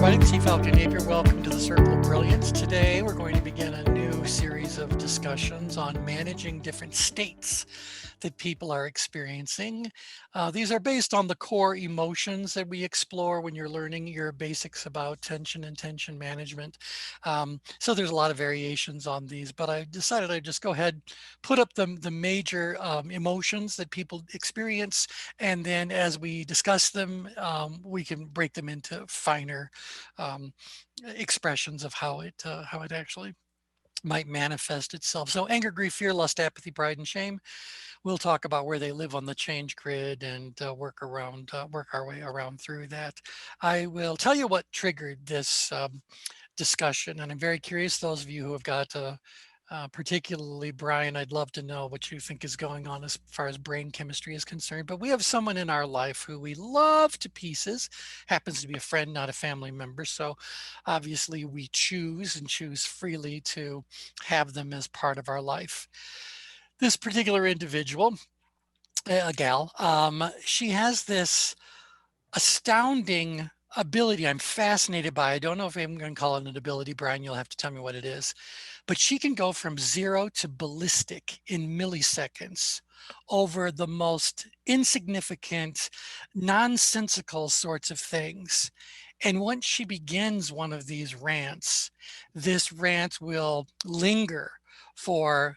everybody. T. Falcon Napier. Welcome to the Circle of Brilliance. Today, we're going to begin a new series of discussions on managing different states that people are experiencing. These are based on the core emotions that we explore when you're learning your basics about tension and tension management. So there's a lot of variations on these, but I decided I'd just go ahead, put up the major emotions that people experience, and then as we discuss them, we can break them into finer um, expressions of how it actually might manifest itself. So anger, grief, fear, lust, apathy, pride, and shame. We'll talk about where they live on the change grid and work our way around through that. I will tell you what triggered this discussion, and I'm very curious. Those of you who have got particularly Brian, I'd love to know what you think is going on as far as brain chemistry is concerned. But we have someone in our life who we love to pieces, happens to be a friend, not a family member. So obviously we choose and choose freely to have them as part of our life. This particular individual, a gal, she has this astounding ability I'm fascinated by. I don't know if I'm going to call it an ability, Brian, you'll have to tell me what it is, but she can go from 0 to ballistic in milliseconds over the most insignificant, nonsensical sorts of things. And once she begins one of these rants, this rant will linger for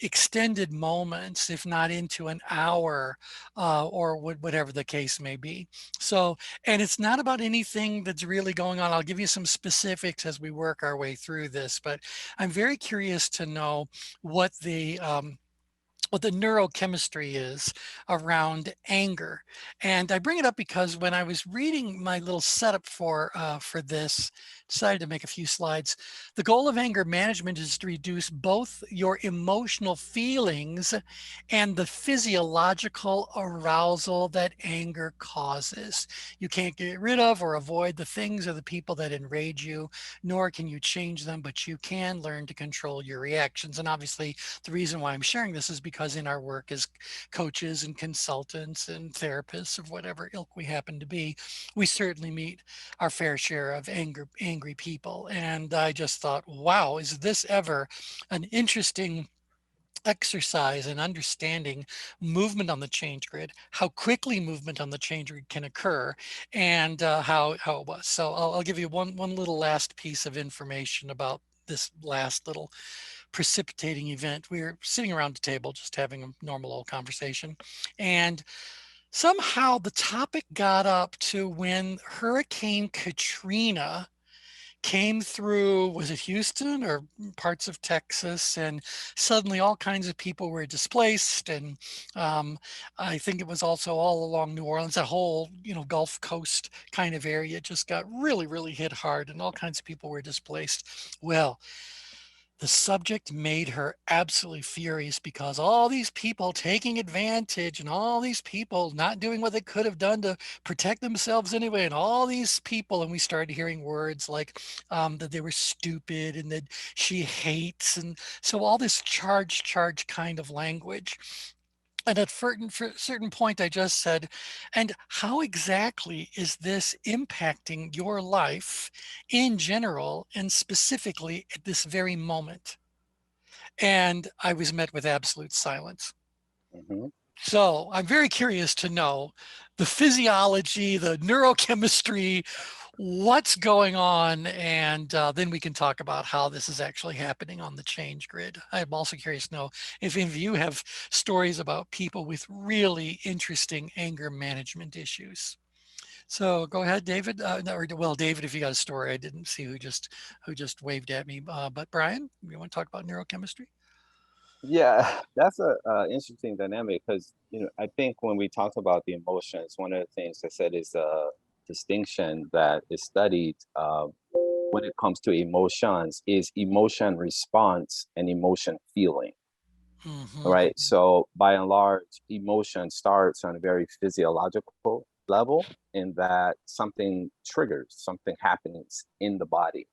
extended moments, if not into an hour, or whatever the case may be. So, and it's not about anything that's really going on. I'll give you some specifics as we work our way through this, but I'm very curious to know what the neurochemistry is around anger. And I bring it up because when I was reading my little setup for this, decided to make a few slides. The goal of anger management is to reduce both your emotional feelings and the physiological arousal that anger causes. You can't get rid of or avoid the things or the people that enrage you, nor can you change them, but you can learn to control your reactions. And obviously, the reason why I'm sharing this is because in our work as coaches and consultants and therapists of whatever ilk we happen to be, we certainly meet our fair share of angry people. And I just thought, wow, is this ever an interesting exercise in understanding movement on the change grid, how quickly movement on the change grid can occur, and how it was. So I'll give you one little last piece of information about this last little precipitating event. We were sitting around the table just having a normal old conversation, and somehow the topic got up to when Hurricane Katrina came through, was it Houston or parts of Texas? And suddenly all kinds of people were displaced. And I think it was also all along New Orleans, that whole, Gulf Coast kind of area just got really, really hit hard and all kinds of people were displaced. Well, the subject made her absolutely furious because all these people taking advantage and all these people not doing what they could have done to protect themselves anyway, and all these people, and we started hearing words like that they were stupid and that she hates, and so all this charge kind of language. And at a certain point, I just said, and how exactly is this impacting your life in general and specifically at this very moment? And I was met with absolute silence. Mhm. So I'm very curious to know the physiology, the neurochemistry, what's going on, and then we can talk about how this is actually happening on the change grid. I'm also curious to know if any of you have stories about people with really interesting anger management issues. So go ahead, David. Well, David, if you got a story, I didn't see who just waved at me. But Brian, you want to talk about neurochemistry? Yeah, that's a interesting dynamic because I think when we talk about the emotions, one of the things I said is a distinction that is studied when it comes to emotions is emotion response and emotion feeling. Right. Hmm. So by and large, emotion starts on a very physiological level in that something triggers, something happens in the body.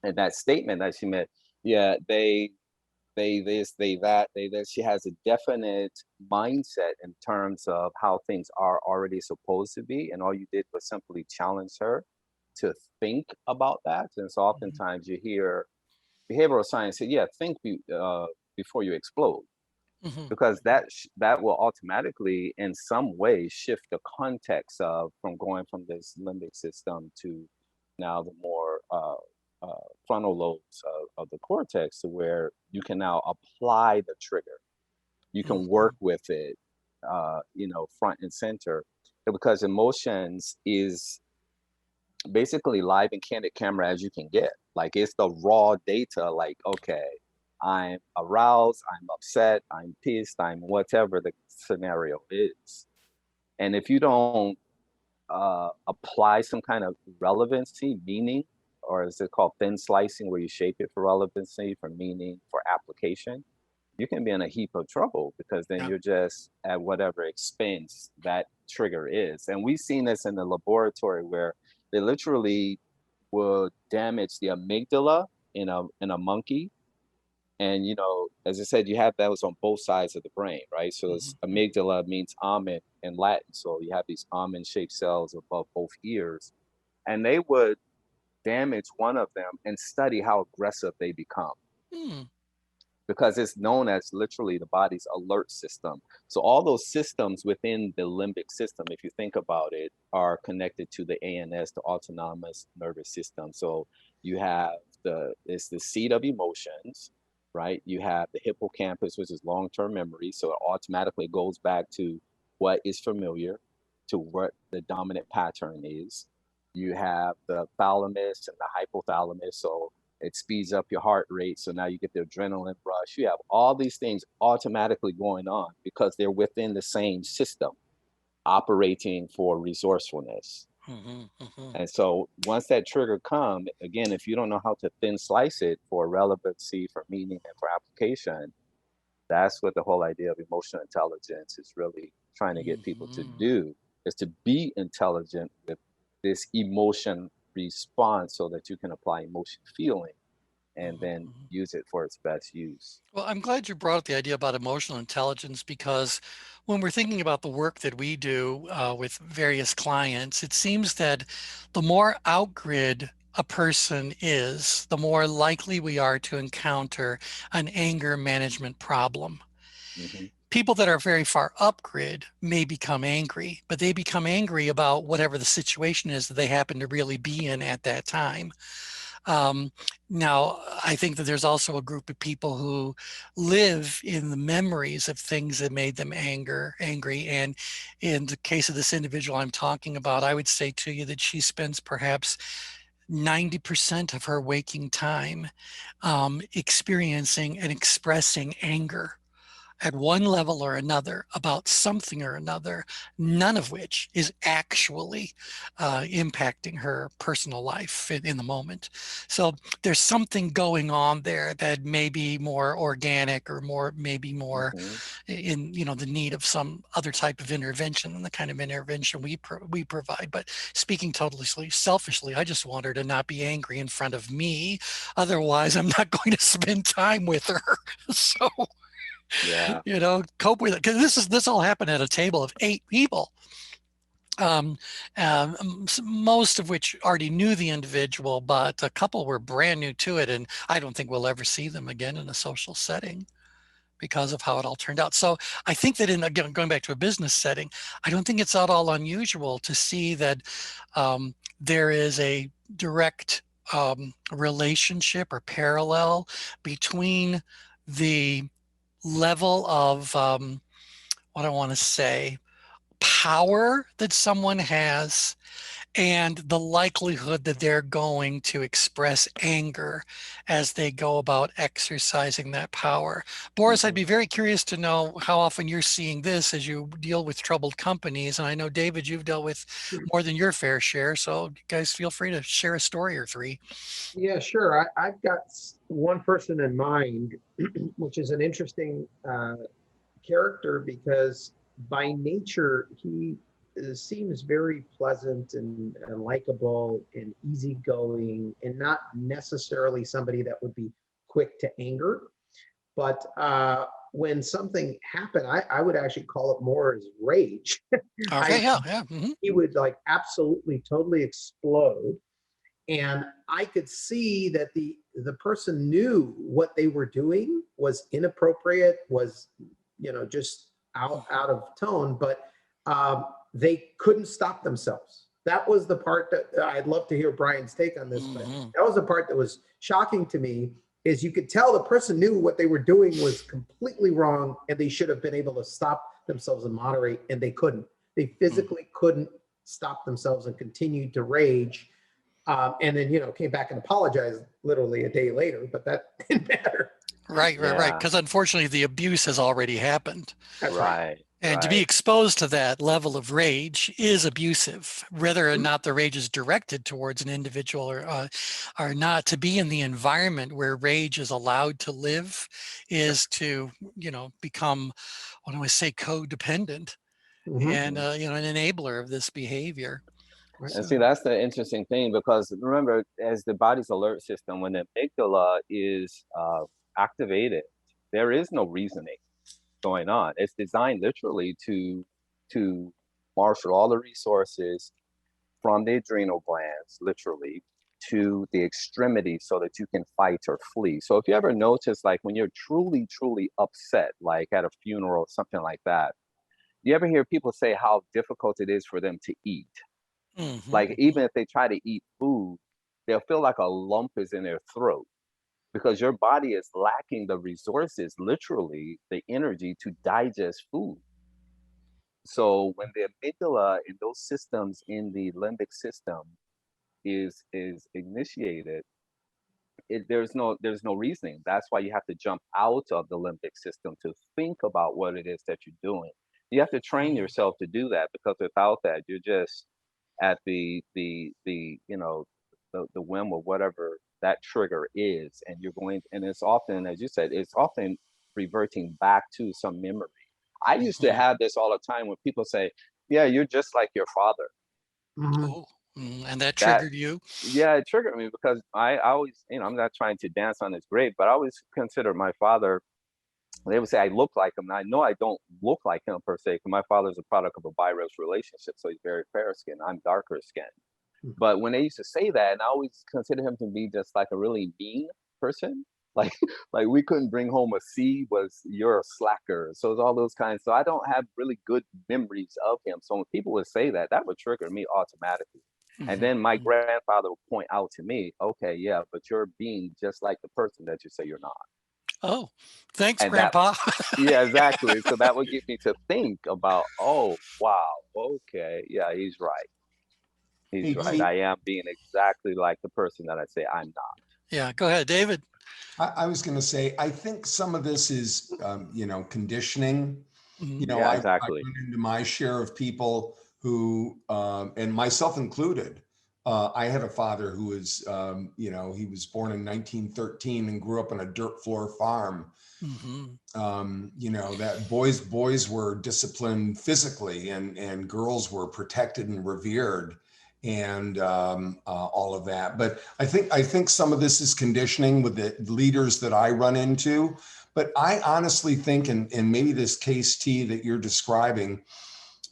And that statement that she made, yeah, they this, they that, they this. She has a definite mindset in terms of how things are already supposed to be, and all you did was simply challenge her to think about that. And so oftentimes you hear behavioral science say, yeah, before you explode, Mhm. because that will automatically in some way shift the context of from going from this limbic system to now the more frontal lobes of the cortex, to where you can now apply the trigger, you can work Mhm. with it, front and center, because emotions is basically live and candid camera as you can get. Like, it's the raw data, like, okay, I'm aroused, I'm upset, I'm pissed, I'm whatever the scenario is. And if you don't apply some kind of relevancy, meaning, or is it called thin slicing, where you shape it for relevancy, for meaning, for application, you can be in a heap of trouble, because then Yeah. you're just at whatever expense that trigger is. And we've seen this in the laboratory where they literally will damage the amygdala in a monkey. And as I said, you have those on both sides of the brain, right? So it's Mhm. amygdala means almond in Latin. So you have these almond shaped cells above both ears. And they would damage one of them and study how aggressive they become, Mm. because it's known as literally the body's alert system. So all those systems within the limbic system, if you think about it, are connected to the ANS, the autonomous nervous system. So you have it's the seat of emotions, right? You have the hippocampus, which is long-term memory. So it automatically goes back to what is familiar, to what the dominant pattern is. You have the thalamus and the hypothalamus. So it speeds up your heart rate. So now you get the adrenaline rush. You have all these things automatically going on because they're within the same system operating for resourcefulness. Mhm. Mhm. And so once that trigger come, again, if you don't know how to thin slice it for relevancy, for meaning, and for application, that's what the whole idea of emotional intelligence is really trying to get people to Mhm. do, is to be intelligent with this emotion response, so that you can apply emotion feeling and Mhm. then Mhm. use it for its best use. Well, I'm glad you brought up the idea about emotional intelligence because when we're thinking about the work that we do with various clients, it seems that the more outgrid a person is, the more likely we are to encounter an anger management problem. Hmm. People that are very far up grid may become angry, but they become angry about whatever the situation is that they happen to really be in at that time. Um, Now, I think that there's also a group of people who live in the memories of things that made them angry. And in the case of this individual I'm talking about, I would say to you that she spends perhaps 90% of her waking time experiencing and expressing anger at one level or another about something or another, none of which is actually impacting her personal life in the moment. So there's something going on there that may be more organic or maybe more Hmm. in the need of some other type of intervention than the kind of intervention we provide. But speaking totally selfishly, I just want her to not be angry in front of me. Otherwise, I'm not going to spend time with her. So Yeah. cope with it, because this all happened at a table of 8 people, um, most of which already knew the individual, but a couple were brand new to it, and I don't think we'll ever see them again in a social setting because of how it all turned out. So I think that, in again, going back to a business setting, I don't think it's at all unusual to see that there is a direct relationship or parallel between the level of what I want to say, power that someone has and the likelihood that they're going to express anger as they go about exercising that power. Boris, I'd Hmm. be very curious to know how often you're seeing this as you deal with troubled companies. And I know, David, you've dealt with more than your fair share. So, guys, feel free to share a story or three. Yeah, sure. I've got one person in mind, which is an interesting character because by nature he seems very pleasant and likable and easygoing and not necessarily somebody that would be quick to anger. But when something happened, I would actually call it more as rage. I Okay, yeah, yeah. He would like absolutely totally explode. And I could see that the person knew what they were doing was inappropriate, was, just out of tone, but they couldn't stop themselves. That was the part that I'd love to hear Brian's take on this, but that was the part that was shocking to me, is you could tell the person knew what they were doing was completely wrong, and they should have been able to stop themselves and moderate, and they couldn't. They physically couldn't stop themselves and continued to rage. And then, came back and apologized literally a day later, but that didn't matter. Right. Because unfortunately, the abuse has already happened. That's right. And to be exposed to that level of rage is abusive, whether or not the rage is directed towards an individual or not. To be in the environment where rage is allowed to live is to, become, what do I say, codependent and, an enabler of this behavior. And see, that's the interesting thing, because remember, as the body's alert system, when the amygdala is activated, there is no reasoning going on. It's designed literally to marshal all the resources from the adrenal glands, literally, to the extremity so that you can fight or flee. So if you ever notice, like when you're truly, truly upset, like at a funeral or something like that, you ever hear people say how difficult it is for them to eat? Like even if they try to eat food, they'll feel like a lump is in their throat, because your body is lacking the resources, literally the energy to digest food. So when the amygdala and those systems in the limbic system is initiated, there's no reasoning. That's why you have to jump out of the limbic system to think about what it is that you're doing. You have to train yourself to do that, because without that, you're just at the whim of whatever that trigger is, and it's often, as you said, it's often reverting back to some memory. I used to have this all the time when people say, yeah, you're just like your father. And that triggered you? Yeah, it triggered me, because I always, I'm not trying to dance on his grave, but I always consider my father. They would say I look like him. And I know I don't look like him per se, because my father's a product of a biracial relationship, so he's very fair skinned. I'm darker skinned. But when they used to say that, and I always consider him to be just like a really mean person, like we couldn't bring home a C, was you're a slacker. So it's all those kinds. So I don't have really good memories of him. So when people would say that, that would trigger me automatically. And then my grandfather would point out to me, okay, yeah, but you're being just like the person that you say you're not. Oh, thanks, Grandpa. Yeah, exactly. So that would get me to think about, oh, wow, okay, yeah, he's right. He's right. I am being exactly like the person that I say I'm not. Yeah, go ahead, David. I was going to say, I think some of this is, conditioning. Yeah, exactly. I run into my share of people who, and myself included, I had a father who was, he was born in 1913 and grew up on a dirt floor farm. That boys were disciplined physically, and girls were protected and revered, and all of that. But I think some of this is conditioning with the leaders that I run into. But I honestly think, and maybe this case T that you're describing,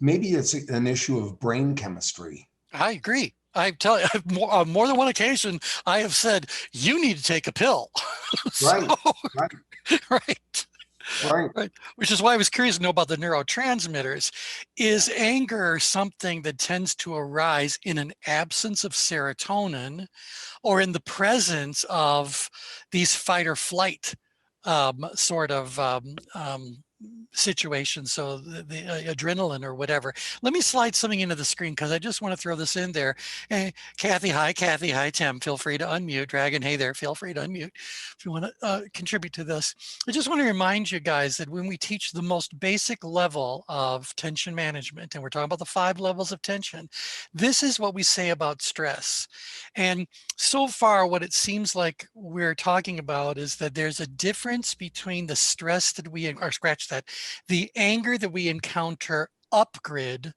maybe it's an issue of brain chemistry. I agree. I tell you, on more than one occasion, I have said, you need to take a pill. Right. Which is why I was curious to know about the neurotransmitters. Is anger something that tends to arise in an absence of serotonin, or in the presence of these fight or flight situation, so the adrenaline or whatever? Let me slide something into the screen, because I just want to throw this in there. Kathy, hi, Tim, feel free to unmute. Dragon, hey there, feel free to unmute if you want to contribute to this. I just want to remind you guys that when we teach the most basic level of tension management, and we're talking about the 5 levels of tension, this is what we say about stress. And so far, what it seems like we're talking about is that there's a difference between the stress that the anger that we encounter up grid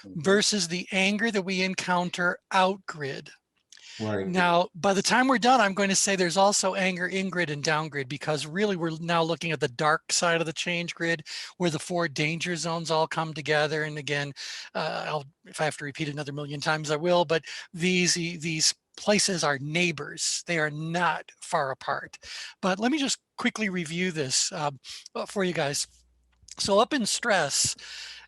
versus the anger that we encounter out grid. Right. Now, by the time we're done, I'm going to say there's also anger in grid and down grid, because really we're now looking at the dark side of the change grid, where the 4 danger zones all come together. And again, if I have to repeat another million times, I will, but these places are neighbors. They are not far apart. But let me just quickly review this for you guys. So up in stress,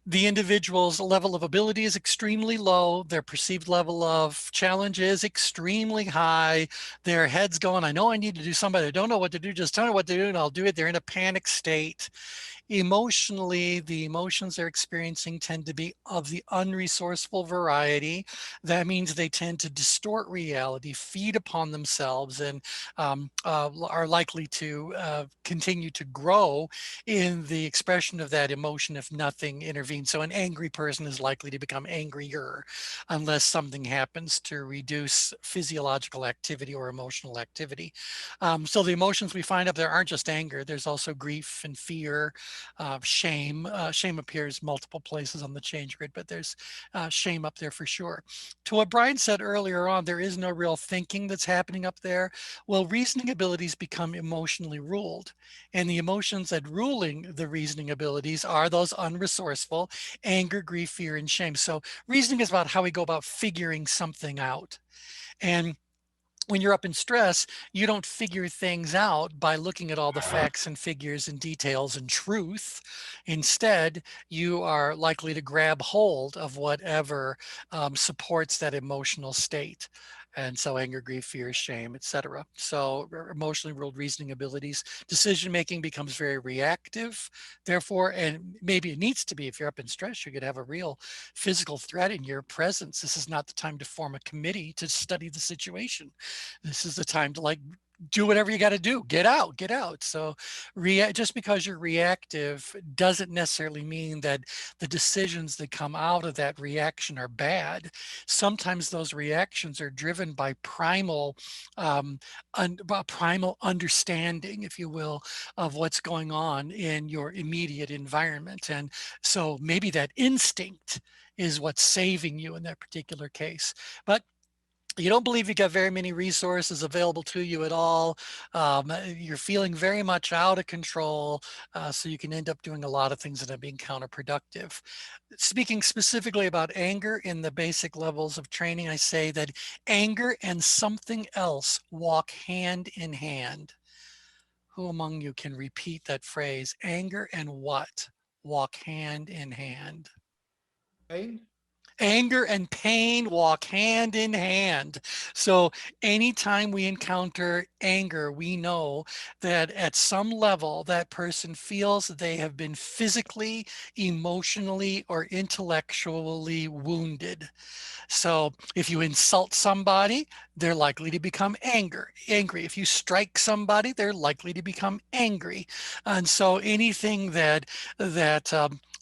the individual's level of ability is extremely low. Their perceived level of challenge is extremely high. Their head's going, I know I need to do something. I don't know what to do. Just tell me what to do and I'll do it. They're in a panic state. Emotionally, the emotions they're experiencing tend to be of the unresourceful variety. That means they tend to distort reality, feed upon themselves, and are likely to continue to grow in the expression of that emotion if nothing intervenes. So an angry person is likely to become angrier unless something happens to reduce physiological activity or emotional activity. So the emotions we find up there aren't just anger. There's also grief and fear, shame. Shame appears multiple places on the change grid, but there's shame up there for sure. To what Brian said earlier on, there is no real thinking that's happening up there. Well, reasoning abilities become emotionally ruled, and the emotions that ruling the reasoning abilities are those unresourceful: anger, grief, fear, and shame. So reasoning is about how we go about figuring something out. And when you're up in stress, you don't figure things out by looking at all the facts and figures and details and truth. Instead, you are likely to grab hold of whatever supports that emotional state. And so anger, grief, fear, shame, etc. So emotionally ruled reasoning abilities, decision-making becomes very reactive. Therefore, and maybe it needs to be, if you're up in stress, you could have a real physical threat in your presence. This is not the time to form a committee to study the situation. This is the time to like do whatever you got to do. Get out, get out. So just because you're reactive doesn't necessarily mean that the decisions that come out of that reaction are bad. Sometimes those reactions are driven by primal understanding, if you will, of what's going on in your immediate environment. And so maybe that instinct is what's saving you in that particular case. But you don't believe you got very many resources available to you at all. You're feeling very much out of control. So you can end up doing a lot of things that are being counterproductive. Speaking specifically about anger in the basic levels of training, I say that anger and something else walk hand in hand. Who among you can repeat that phrase? Anger and what walk hand in hand? Pain? Anger and pain walk hand in hand. So anytime we encounter anger, we know that at some level that person feels that they have been physically, emotionally, or intellectually wounded. So if you insult somebody, they're likely to become angry. If you strike somebody, they're likely to become angry. And so anything that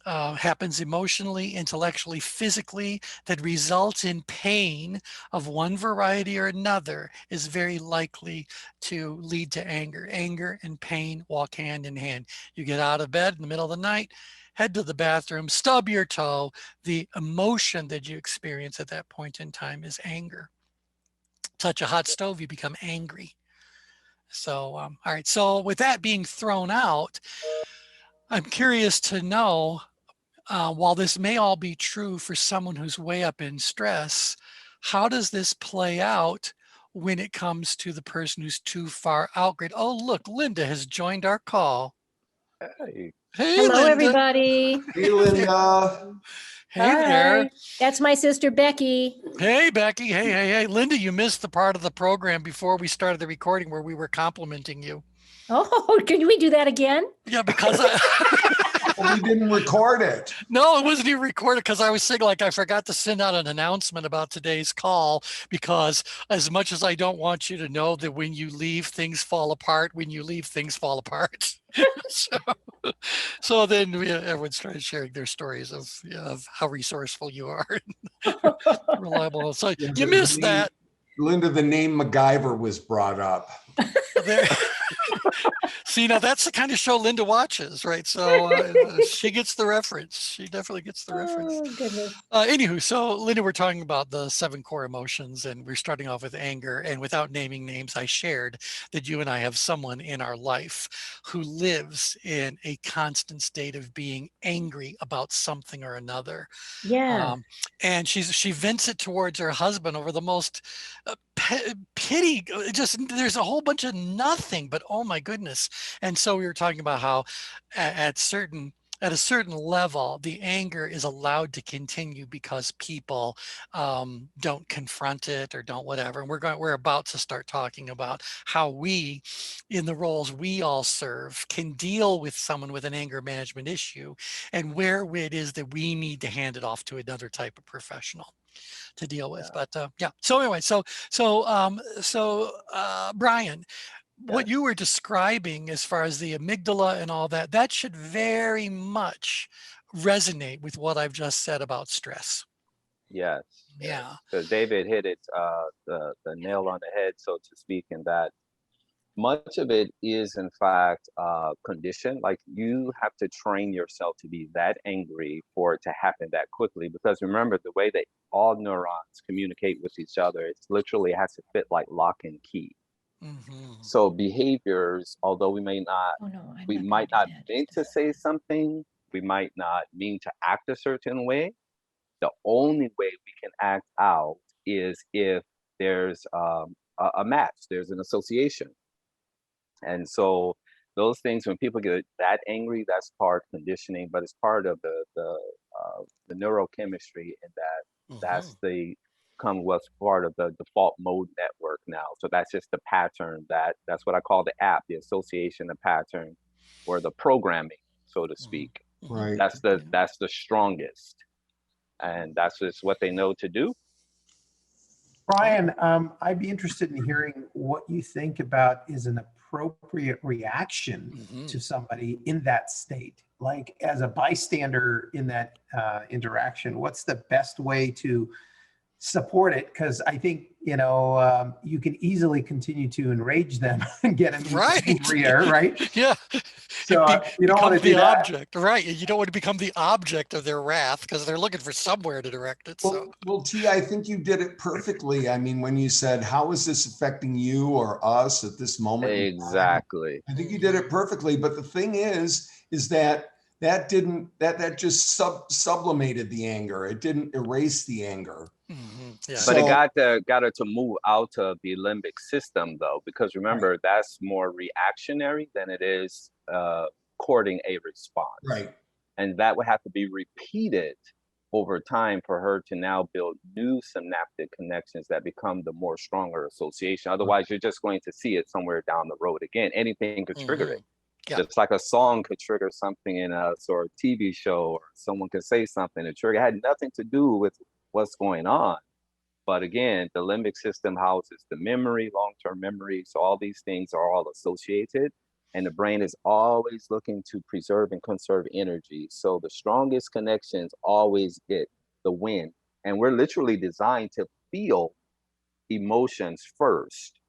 happens emotionally, intellectually, physically, that results in pain of one variety or another is very likely to lead to anger. Anger and pain walk hand in hand. You get out of bed in the middle of the night, head to the bathroom, stub your toe. The emotion that you experience at that point in time is anger. Touch a hot stove, you become angry. So, all right. So with that being thrown out, I'm curious to know, while this may all be true for someone who's way up in stress, how does this play out when it comes to the person who's too far out grid? Oh, look, Linda has joined our call. Hey, Hey, Hello, Linda. everybody. Hey, Linda. Hey there. Hi. That's my sister, Becky. Hey, Becky. Hey. Linda, you missed the part of the program before we started the recording where we were complimenting you. Oh, can we do that again? Yeah, because Well, we didn't record it. no, it wasn't even recorded because I was saying, like, I forgot to send out an announcement about today's call, because as much as I don't want you to know that when you leave, things fall apart. When you leave, things fall apart. so then everyone started sharing their stories of how resourceful you are, reliable. So Yeah, you missed that. Linda, the name MacGyver was brought up. There. See, now that's the kind of show Linda watches, right? So she gets the reference. She definitely gets the reference. Oh, goodness. Anywho, so Linda, we're talking about the 7 core emotions, and we're starting off with anger. And without naming names, I shared that you and I have someone in our life who lives in a constant state of being angry about something or another. Yeah. And she vents it towards her husband over the most pity, just there's a whole bunch of nothing, but oh my goodness. And so we were talking about how at a certain level, the anger is allowed to continue because people don't confront it or don't whatever. And we're about to start talking about how we, in the roles we all serve, can deal with someone with an anger management issue, and where it is that we need to hand it off to another type of professional to deal with. Yeah. But yeah. So anyway, Brian, what Yes. you were describing as far as the amygdala and all that, that should very much resonate with what I've just said about stress. Yes. Yeah. Because David hit it the nail on the head, so to speak, in that much of it is in fact conditioned. Like you have to train yourself to be that angry for it to happen that quickly. Because remember, the way that all neurons communicate with each other, it literally has to fit like lock and key. Mhm. So behaviors, although we might Oh, no, I'm not not gonna do that. mean to say something, we might not mean to act a certain way. The only way we can act out is if there's a match, there's an association. And so those things, when people get that angry, that's part conditioning, but it's part of the neurochemistry, in that that's Mhm. the what's part of the default mode network now. So that's just the pattern, that's what I call the app, the association, the pattern, or the programming, so to Mhm. speak. Mhm. Right. That's the strongest, and that's just what they know to do. Brian, I'd be interested in hearing what you think about is an appropriate reaction Mhm. to somebody in that state. Like as a bystander in that interaction, what's the best way to support it? Because I think, you can easily continue to enrage them and get them Right. angrier, right? Yeah. So you don't want Become to do the that. object, right? You don't want to become the object of their wrath because they're looking for somewhere to direct it. So Well, T, I think you did it perfectly. I mean, when you said, how is this affecting you or us at this moment in time? Exactly. I think you did it perfectly. But the thing is that that just sublimated the anger. It didn't erase the anger. yeah. But it So- got her to move out of the limbic system, though, because remember, that's more reactionary than it is courting a response. Right. And that would have to be repeated over time for her to now build new synaptic connections that become the more stronger association. Otherwise, you're just going to see it somewhere down the road again. Anything could trigger it. Yeah. Just like a song could trigger something in us, or a TV show, or someone could say something to trigger. It had nothing to do with what's going on. But again, the limbic system houses the memory, long-term memory. So all these things are all associated. And the brain is always looking to preserve and conserve energy. So the strongest connections always get the win. And we're literally designed to feel emotions first.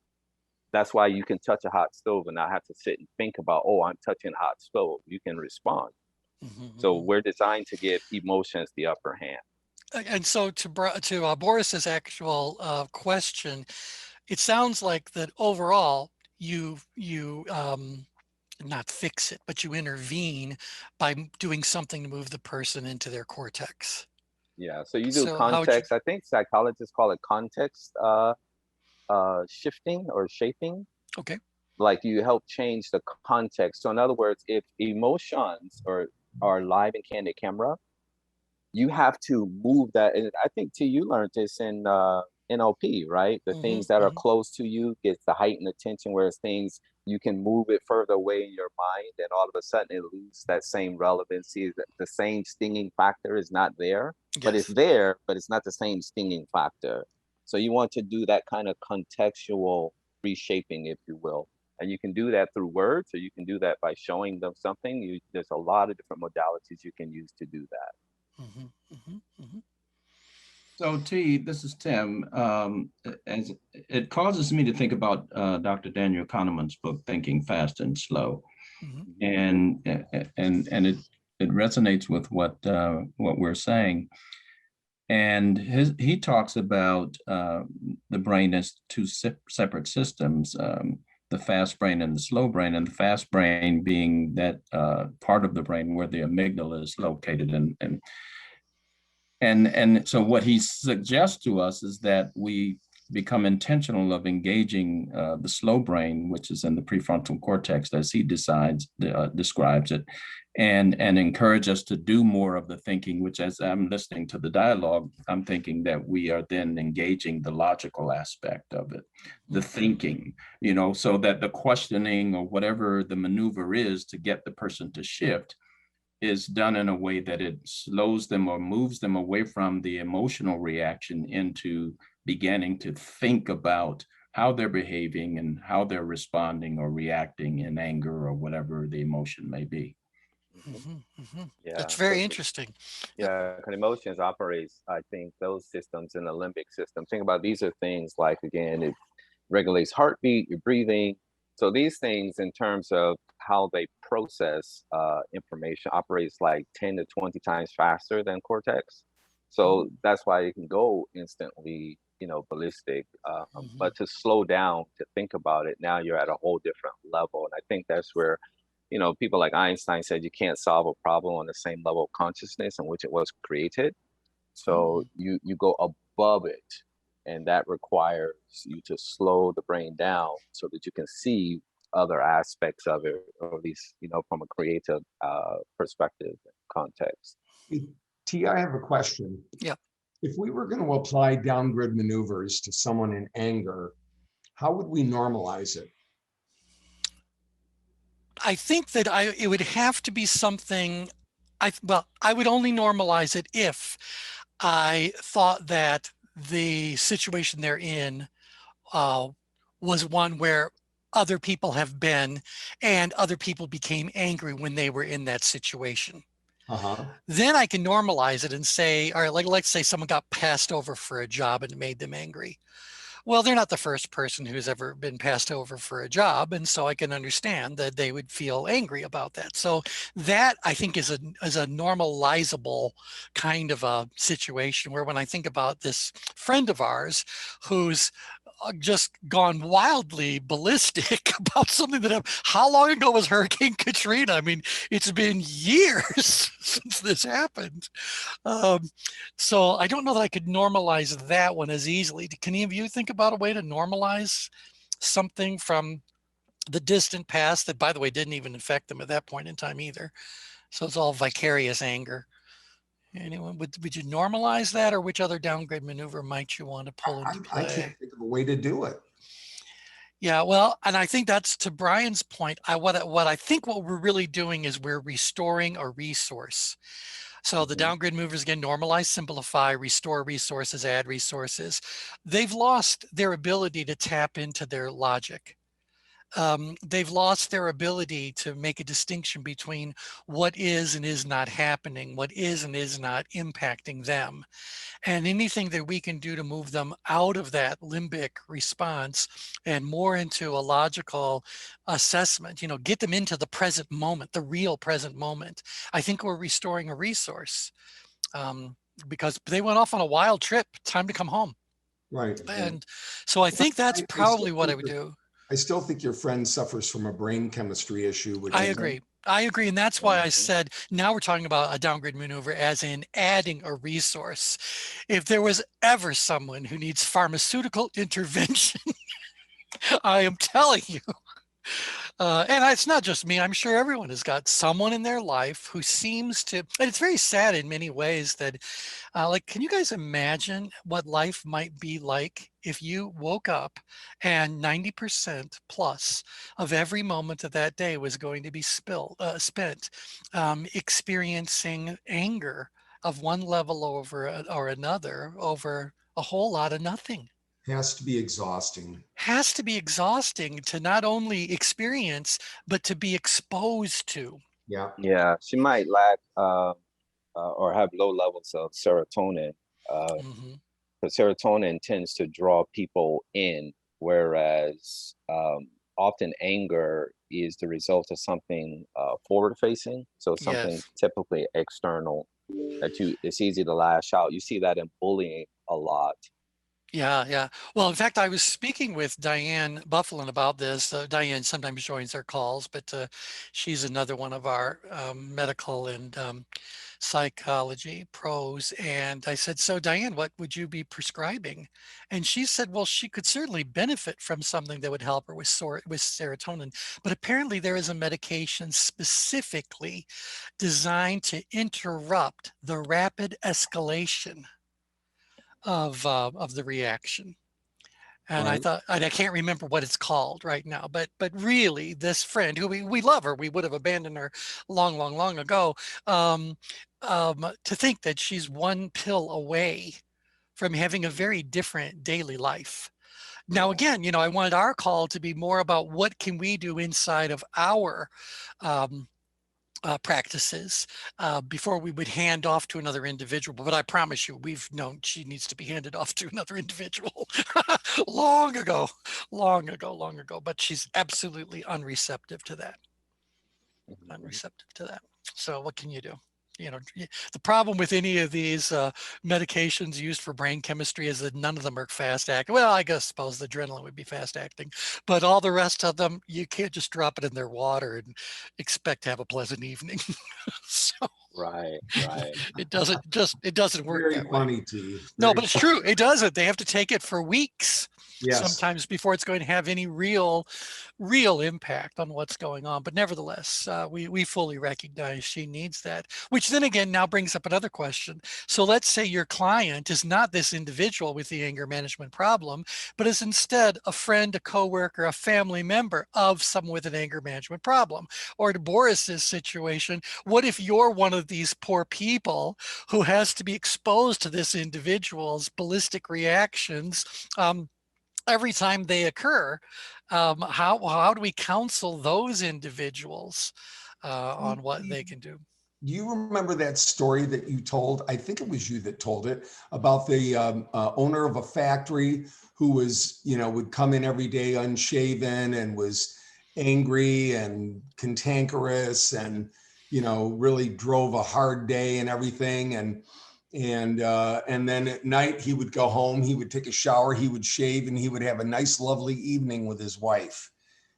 That's why you can touch a hot stove and not have to sit and think about, oh, I'm touching a hot stove. You can respond. So we're designed to give emotions the upper hand. And so to Boris's actual question, it sounds like that overall you not fix it, but you intervene by doing something to move the person into their cortex. Yeah, so you do So how would you- context. I think psychologists call it context shifting or shaping. Okay. Like you help change the context. So in other words, if emotions are live and candid camera, you have to move that. And I think you learned this in NLP, right? The things that are close to you gets the heightened attention, whereas things you can move it further away in your mind, and all of a sudden it loses that same relevancy. The same stinging factor is not there, but it's there, but it's not the same stinging factor. So you want to do that kind of contextual reshaping, if you will. And you can do that through words, or you can do that by showing them something. There's a lot of different modalities you can use to do that. So T, this is Tim. As it causes me to think about Dr. Daniel Kahneman's book, Thinking Fast and Slow. And it resonates with what we're saying. And he talks about the brain as two separate systems, the fast brain and the slow brain, and the fast brain being that part of the brain where the amygdala is located. And so what he suggests to us is that we become intentional of engaging the slow brain, which is in the prefrontal cortex, as he describes it, and encourage us to do more of the thinking, which, as I'm listening to the dialogue, I'm thinking that we are then engaging the logical aspect of it, the thinking, so that the questioning or whatever the maneuver is to get the person to shift is done in a way that it slows them or moves them away from the emotional reaction into beginning to think about how they're behaving and how they're responding or reacting in anger or whatever the emotion may be. Yeah, That's very 'cause- interesting. Yeah, because emotions operates, I think, those systems in the limbic system. Think about these are things like, again, it regulates heartbeat, your breathing. So these things, in terms of how they process information, operates like 10 to 20 times faster than cortex. So that's why it can go instantly, ballistic. But to slow down, to think about it, now you're at a whole different level. And I think that's where people like Einstein said you can't solve a problem on the same level of consciousness in which it was created. So you go above it, and that requires you to slow the brain down so that you can see other aspects of it, or at least from a creative perspective and context. T, I have a question. Yeah. If we were going to apply downgrade maneuvers to someone in anger, how would we normalize it? I think that it would have to be something. I would only normalize it if I thought that the situation they're in was one where other people have been, and other people became angry when they were in that situation. Then I can normalize it and say, all right, let's say someone got passed over for a job and it made them angry. Well, they're not the first person who's ever been passed over for a job. And so I can understand that they would feel angry about that. So that, I think, is a normalizable kind of a situation where, when I think about this friend of ours who's just gone wildly ballistic about something how long ago was Hurricane Katrina? I mean, it's been years since this happened. So I don't know that I could normalize that one as easily. Can any of you think about a way to normalize something from the distant past that, by the way, didn't even affect them at that point in time either? So it's all vicarious anger. Anyone, would you normalize that, or which other downgrade maneuver might you want to pull into play? I can't think of a way to do it. Yeah, well, and I think that's, to Brian's point, what I think what we're really doing is we're restoring a resource. So the downgrade maneuvers, again, normalize, simplify, restore resources, add resources. They've lost their ability to tap into their logic. They've lost their ability to make a distinction between what is and is not happening, what is and is not impacting them. And anything that we can do to move them out of that limbic response and more into a logical assessment, get them into the present moment, the real present moment, I think we're restoring a resource, because they went off on a wild trip, time to come home. Right. And so I think that's probably what I would do. I still think your friend suffers from a brain chemistry issue. I agree. And that's why I said, now we're talking about a downgrade maneuver as in adding a resource. If there was ever someone who needs pharmaceutical intervention, I am telling you, and it's not just me, I'm sure everyone has got someone in their life who seems to, and it's very sad in many ways that, can you guys imagine what life might be like if you woke up and 90% plus of every moment of that day was going to be spent experiencing anger of one level or another over a whole lot of nothing? Has to be exhausting. Has to be exhausting to not only experience, but to be exposed to. Yeah. Yeah, she might lack or have low levels of serotonin. But serotonin tends to draw people in, whereas often anger is the result of something forward-facing. So something typically external that it's easy to lash out. You see that in bullying a lot. Yeah. Well, in fact, I was speaking with Diane Bufflin about this. Diane sometimes joins our calls, but she's another one of our medical and psychology, prose. And I said, so Diane, what would you be prescribing? And she said, well, she could certainly benefit from something that would help her with serotonin. But apparently there is a medication specifically designed to interrupt the rapid escalation of the reaction. And I Right. thought, and I can't remember what it's called right now, but really, this friend who we love her, we would have abandoned her long ago. To think that she's one pill away from having a very different daily life. Now, again, I wanted our call to be more about what can we do inside of our practices before we would hand off to another individual. But I promise you, we've known she needs to be handed off to another individual long ago. But she's absolutely unreceptive to that. So what can you do? The problem with any of these medications used for brain chemistry is that none of them are fast acting. Well, I guess suppose the adrenaline would be fast acting, but all the rest of them, you can't just drop it in their water and expect to have a pleasant evening. So Right. it doesn't work Very that way. funny, T. No, Very but it's true. It doesn't. They have to take it for weeks Yes. sometimes before it's going to have any real impact on what's going on. But nevertheless, we fully recognize she needs that, which then again now brings up another question. So let's say your client is not this individual with the anger management problem, but is instead a friend, a coworker, a family member of someone with an anger management problem. Or to Boris's situation, what if you're one of these poor people who has to be exposed to this individual's ballistic reactions every time they occur? How do we counsel those individuals on what they can do? Do you remember that story that you told? I think it was you that told it, about the owner of a factory who was, would come in every day unshaven and was angry and cantankerous and, really drove a hard day and everything. And then at night he would go home, he would take a shower, he would shave, and he would have a nice, lovely evening with his wife.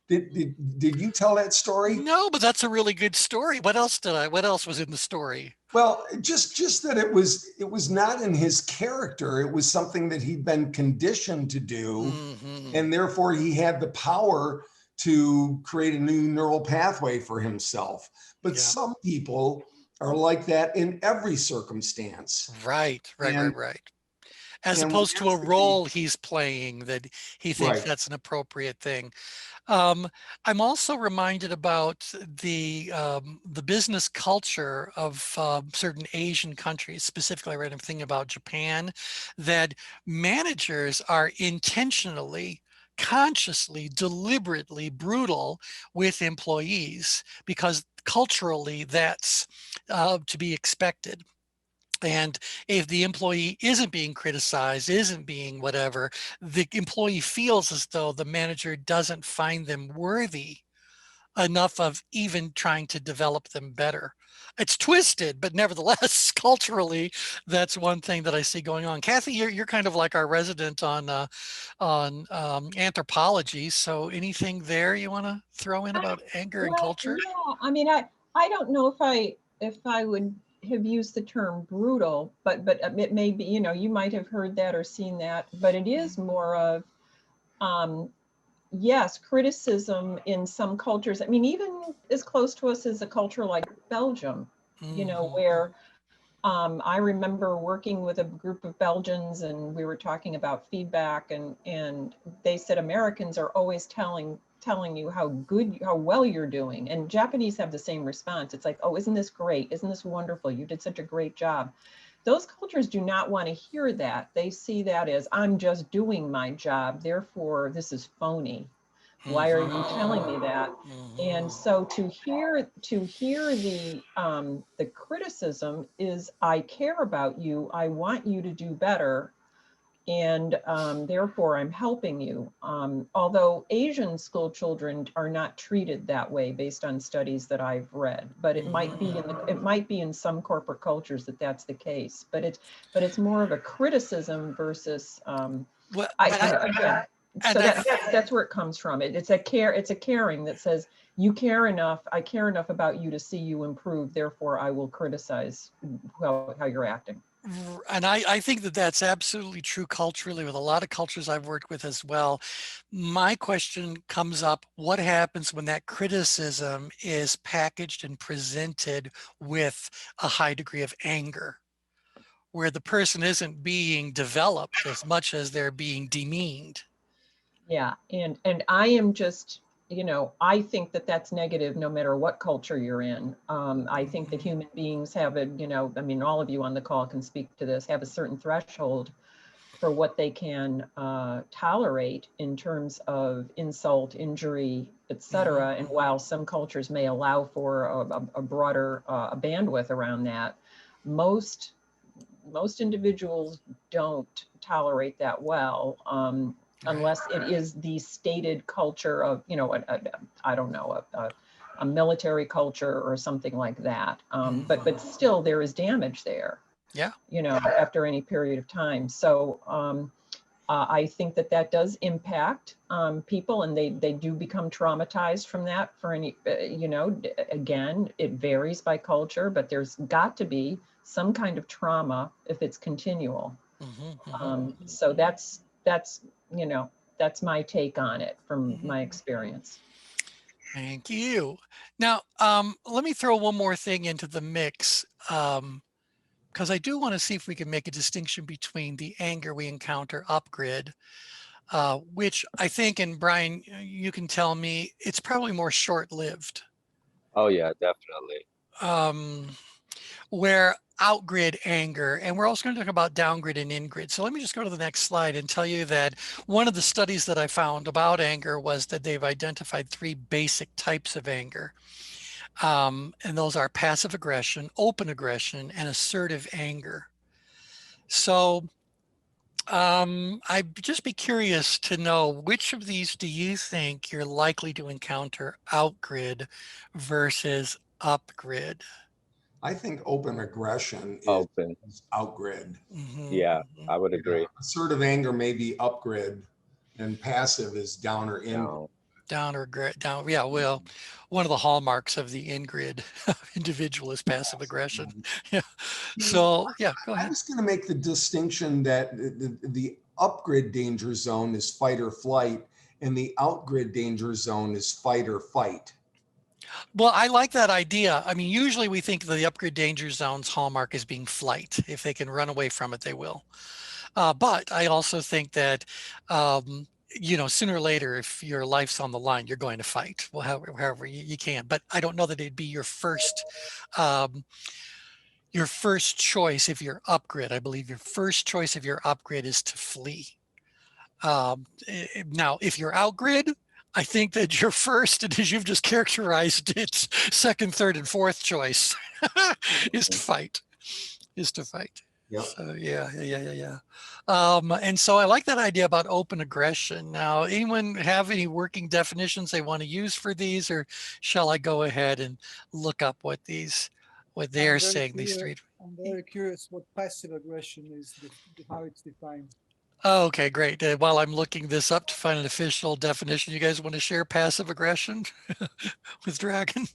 Did you tell that story? No, but that's a really good story. What else was in the story? Well, just that it was not in his character. It was something that he'd been conditioned to do. Mm-hmm. And therefore he had the power to create a new neural pathway for himself. But Yeah. some people are like that in every circumstance. Right. As and opposed to that's a the key. role he's playing that he thinks Right. that's an appropriate thing. I'm also reminded about the business culture of certain Asian countries. Specifically, I read a thing about Japan, that managers are intentionally, consciously, deliberately brutal with employees because culturally that's to be expected. And if the employee isn't being criticized, isn't being whatever, the employee feels as though the manager doesn't find them worthy enough of even trying to develop them better. It's twisted, but nevertheless, culturally, that's one thing that I see going on. Kathy, you're kind of like our resident on anthropology. So anything there you want to throw in about anger and culture? Yeah, I mean, I don't know if I would have used the term brutal, but it may be, you might have heard that or seen that, but it is more of, yes, criticism in some cultures. I mean, even as close to us as a culture like Belgium, where I remember working with a group of Belgians and we were talking about feedback and they said Americans are always telling you how well you're doing. And Japanese have the same response. It's like, oh, isn't this great? Isn't this wonderful? You did such a great job. Those cultures do not want to hear that. They see that as, I'm just doing my job, therefore this is phony. Why are you telling me that? And so to hear the criticism is, I care about you, I want you to do better, and therefore I'm helping you. Although Asian school children are not treated that way based on studies that I've read, but it might be in some corporate cultures that that's the case. But it's more of a criticism versus that's where it comes from. It's a caring that says, you care enough, I care enough about you to see you improve, therefore I will criticize how you're acting. And I think that that's absolutely true culturally with a lot of cultures I've worked with as well. My question comes up, what happens when that criticism is packaged and presented with a high degree of anger, where the person isn't being developed as much as they're being demeaned? Yeah, and I am just, I think that that's negative no matter what culture you're in. I think that human beings have a, I mean, all of you on the call can speak to this, have a certain threshold for what they can tolerate in terms of insult, injury, etc. And while some cultures may allow for a broader bandwidth around that, most individuals don't tolerate that well. Unless it is the stated culture of, I don't know, a military culture or something like that. But still there is damage there. Yeah. After any period of time. So I think that does impact people, and they do become traumatized from that for any, again, it varies by culture, but there's got to be some kind of trauma if it's continual. So that's my take on it from my experience. Thank you. Now, let me throw one more thing into the mix, because I do want to see if we can make a distinction between the anger we encounter upgrid, which I think, and Brian, you can tell me, it's probably more short-lived. Oh yeah, definitely. Where outgrid anger, and we're also going to talk about downgrid and ingrid. So let me just go to the next slide and tell you that one of the studies that I found about anger was that they've identified 3 basic types of anger. And those are passive aggression, open aggression, and assertive anger. So I'd just be curious to know, which of these do you think you're likely to encounter outgrid versus upgrid? I think open aggression Open. is outgrid. Yeah, I would agree. Assertive anger may be upgrid, and passive is down or in. No. Down or down. Yeah, well, one of the hallmarks of the ingrid individual is passive aggression. Yeah. So yeah, go I ahead. was going to make the distinction that the upgrid danger zone is fight or flight, and the outgrid danger zone is fight or fight. Well, I like that idea. I mean, usually we think the upgrade danger zone's hallmark is being flight. If they can run away from it, they will. But I also think that, sooner or later, if your life's on the line, you're going to fight. Well, however you can. But I don't know that it'd be your first choice if you're upgrid. I believe your first choice if you're upgrid is to flee. Now, if you're outgrid, I think that your first, and as you've just characterized, it's second, third, and fourth choice is to fight. Yep. So yeah. And so I like that idea about open aggression. Now, anyone have any working definitions they want to use for these, or shall I go ahead and look up what they're saying? These 3. I'm very curious what passive aggression is, how it's defined. Oh, okay, great. While I'm looking this up to find an official definition, you guys want to share passive aggression with Dragon?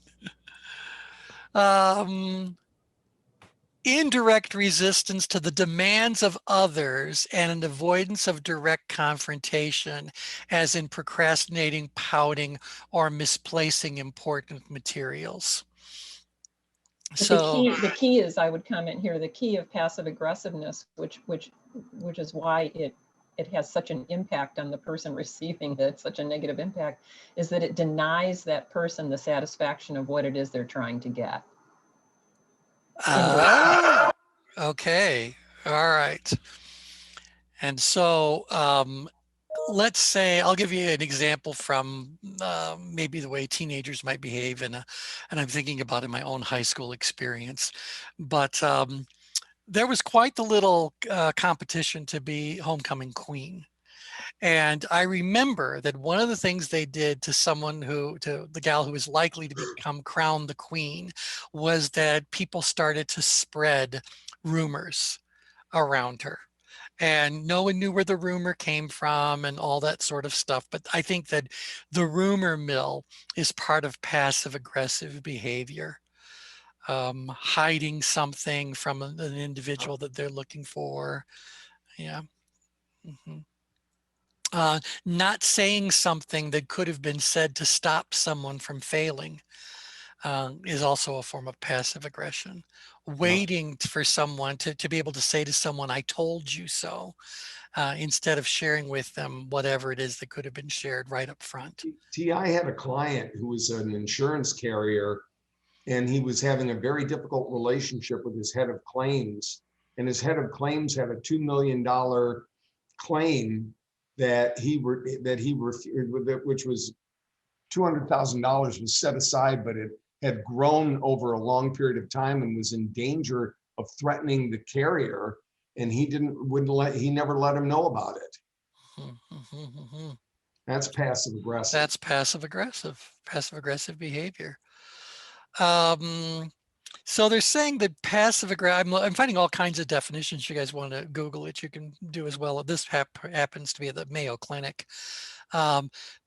Indirect resistance to the demands of others and an avoidance of direct confrontation, as in procrastinating, pouting, or misplacing important materials. But So the key is, I would comment here, the key of passive aggressiveness, which is why it has such an impact on the person receiving it, such a negative impact, is that it denies that person the satisfaction of what it is they're trying to get. Okay, all right. And so let's say, I'll give you an example from maybe the way teenagers might behave, and I'm thinking about in my own high school experience. But there was quite the little competition to be homecoming queen. And I remember that one of the things they did to the gal who was likely to become crowned the queen, was that people started to spread rumors around her. and no one knew where the rumor came from and all that sort of stuff. But I think that the rumor mill is part of passive aggressive behavior, hiding something from an individual that they're looking for. Yeah. Mhm. Not saying something that could have been said to stop someone from failing is also a form of passive aggression. Waiting for someone to be able to say to someone, I told you so, instead of sharing with them whatever it is that could have been shared right up front. I had a client who was an insurance carrier, and he was having a very difficult relationship with his head of claims. And his head of claims had a $2 million claim that which was $200,000 was set aside, but it had grown over a long period of time and was in danger of threatening the carrier. And he never let him know about it. That's passive aggressive. That's passive aggressive behavior. So they're saying that passive aggressive, I'm finding all kinds of definitions. You guys want to Google it, you can do as well. This happens to be at the Mayo Clinic.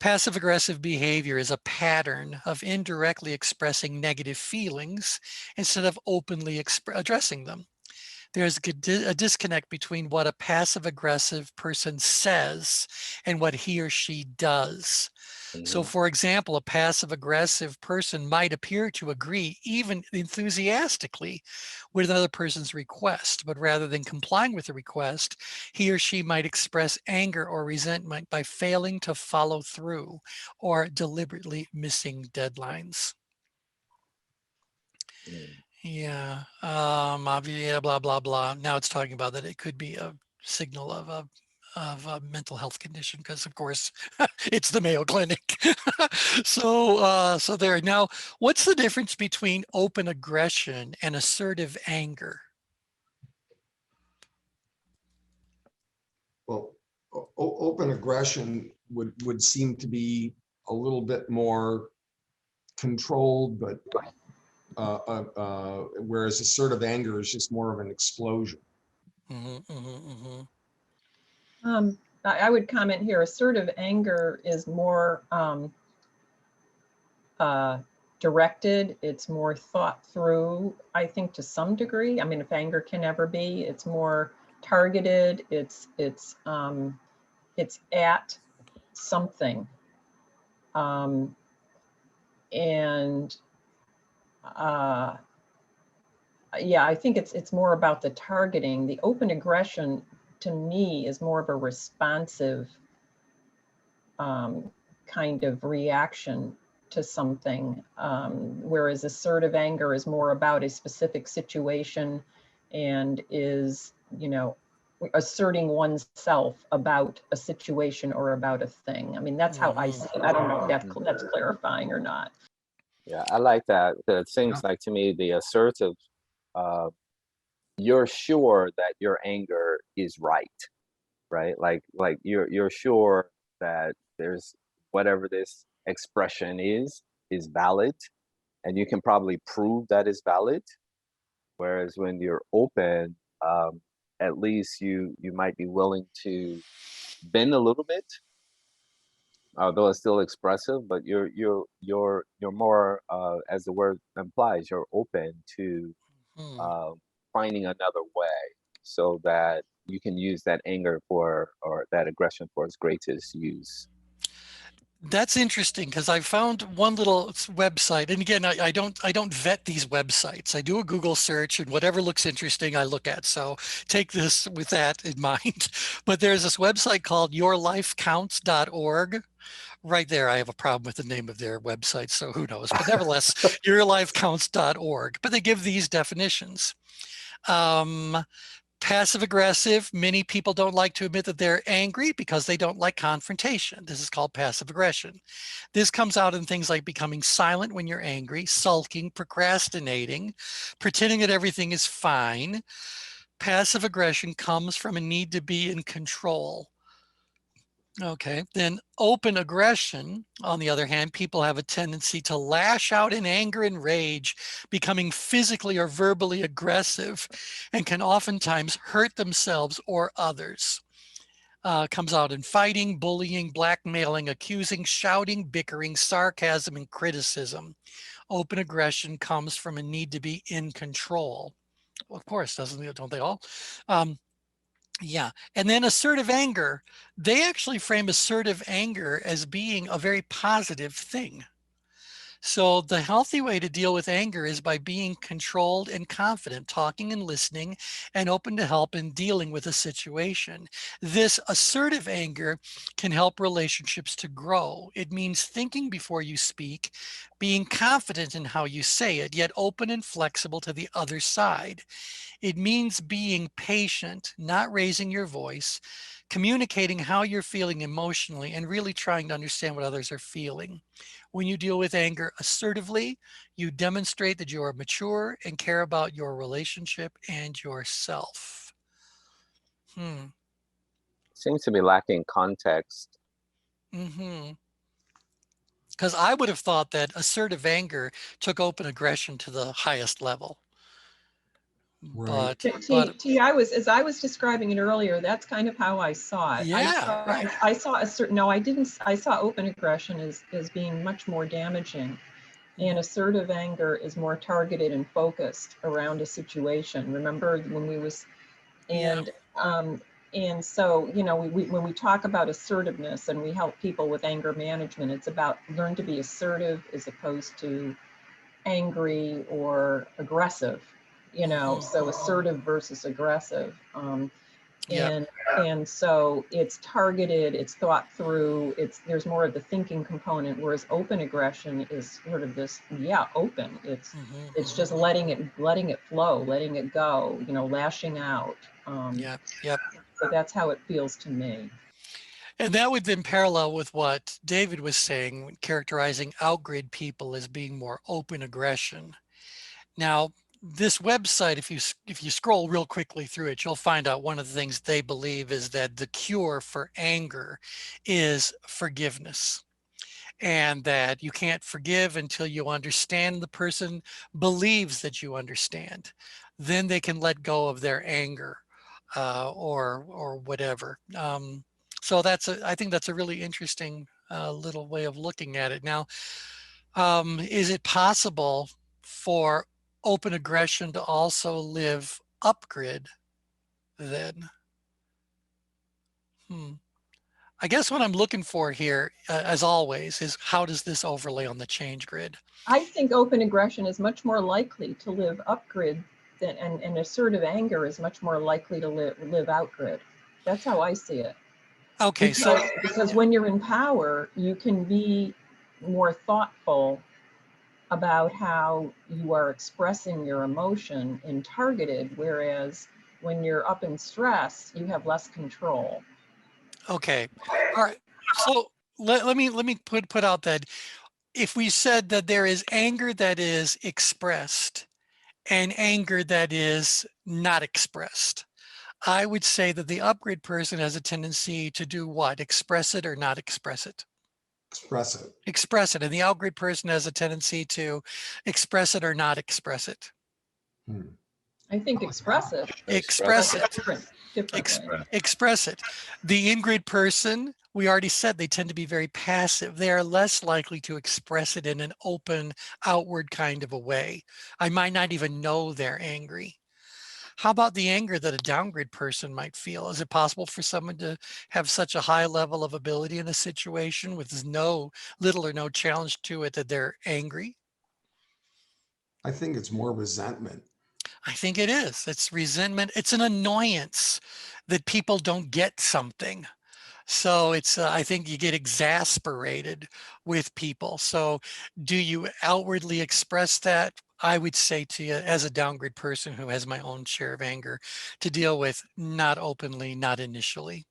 Passive aggressive behavior is a pattern of indirectly expressing negative feelings instead of openly addressing them. There's a disconnect between what a passive aggressive person says and what he or she does. So for example, a passive aggressive person might appear to agree even enthusiastically with another person's request, but rather than complying with the request, he or she might express anger or resentment by failing to follow through or deliberately missing deadlines. Yeah, yeah, blah, blah, blah. Now it's talking about that it could be a signal of a mental health condition, because of course it's the Mayo Clinic. So there. Now, what's the difference between open aggression and assertive anger? Well, open aggression would seem to be a little bit more controlled, but whereas assertive anger is just more of an explosion. I would comment here, assertive anger is more directed. It's more thought through, I think, to some degree. I mean, if anger can ever be, it's more targeted. It's at something. Yeah, I think it's more about the targeting. The open aggression, to me, is more of a responsive kind of reaction to something, whereas assertive anger is more about a specific situation and is, asserting oneself about a situation or about a thing. I mean, that's how I see it. I don't know if that's clarifying or not. Yeah, I like that. It seems like to me the assertive, you're sure that your anger is right? Like you're sure that there's whatever this expression is valid, and you can probably prove that is valid. Whereas when you're open, at least you might be willing to bend a little bit, although it's still expressive, but you're more, as the word implies, you're open to finding another way so that you can use that anger or that aggression for its greatest use. That's interesting, because I found one little website, and again, I don't vet these websites. I do a Google search, and whatever looks interesting I look at. So take this with that in mind. But there's this website called yourlifecounts.org. Right there, I have a problem with the name of their website, so who knows? But nevertheless, yourlifecounts.org. But they give these definitions. Passive aggressive, many people don't like to admit that they're angry because they don't like confrontation. This is called passive aggression. This comes out in things like becoming silent when you're angry, sulking, procrastinating, pretending that everything is fine. Passive aggression comes from a need to be in control. Okay, then open aggression, on the other hand, people have a tendency to lash out in anger and rage, becoming physically or verbally aggressive, and can oftentimes hurt themselves or others. Comes out in fighting, bullying, blackmailing, accusing, shouting, bickering, sarcasm, and criticism. Open aggression comes from a need to be in control. Well, of course, don't they all? Yeah. And then assertive anger, they actually frame assertive anger as being a very positive thing. So the healthy way to deal with anger is by being controlled and confident, talking and listening, and open to help in dealing with a situation. This assertive anger can help relationships to grow. It means thinking before you speak, being confident in how you say it, yet open and flexible to the other side. It means being patient, not raising your voice, communicating how you're feeling emotionally, and really trying to understand what others are feeling. When you deal with anger assertively, you demonstrate that you are mature and care about your relationship and yourself. Seems to be lacking context. Because I would have thought that assertive anger took open aggression to the highest level. Right. T, as I was describing it earlier, that's kind of how I saw it. Yeah, right. I saw a certain, no, I didn't, I saw open aggression as being much more damaging. And assertive anger is more targeted and focused around a situation. Remember when we was, and so, you know, when we talk about assertiveness and we help people with anger management, it's about learn to be assertive as opposed to angry or aggressive, you know, so assertive versus aggressive. And so it's targeted, it's thought through, there's more of the thinking component, whereas open aggression is sort of this, open. It's just letting it flow, letting it go, you know, lashing out. So that's how it feels to me. And that would then parallel with what David was saying, characterizing outgrid people as being more open aggression. Now, this website, if you scroll real quickly through it, you'll find out one of the things they believe is that the cure for anger is forgiveness. And that you can't forgive until you understand the person believes that you understand. Then they can let go of their anger or whatever. So I think that's a really interesting little way of looking at it. Now, is it possible for open aggression to also live upgrid then? I guess what I'm looking for here, as always, is how does this overlay on the change grid? I think open aggression is much more likely to live upgrid than, and assertive anger is much more likely to live outgrid. That's how I see it. Okay, because when you're in power, you can be more thoughtful about how you are expressing your emotion and targeted, whereas when you're up in stress, you have less control. Okay, all right. So let me put out that if we said that there is anger that is expressed and anger that is not expressed, I would say that the upgrade person has a tendency to do what? Express it or not express it? Express it. Express it. And the outgrid person has a tendency to express it or not express it. I think express it. Express it. Differently. Express it. The in-grid person, we already said they tend to be very passive. They are less likely to express it in an open, outward kind of a way. I might not even know they're angry. How about the anger that a downgrid person might feel? Is it possible for someone to have such a high level of ability in a situation with little or no challenge to it that they're angry? I think it's more resentment. I think it is. It's resentment. It's an annoyance that people don't get something. So I think you get exasperated with people. So do you outwardly express that? I would say to you, as a downgrid person who has my own share of anger to deal with, not openly, not initially.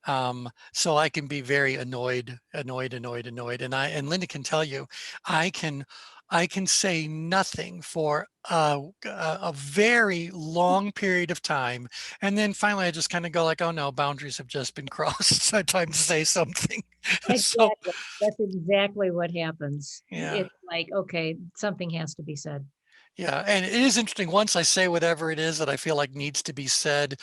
So I can be very annoyed. And Linda can tell you, I can I can say nothing for a very long period of time. And then finally I just kind of go like, oh no, boundaries have just been crossed. It's time to say something. So, Exactly. That's exactly what happens. yeah. It's like, okay, something has to be said. Yeah, and it is interesting. Once I say whatever it is that I feel like needs to be said,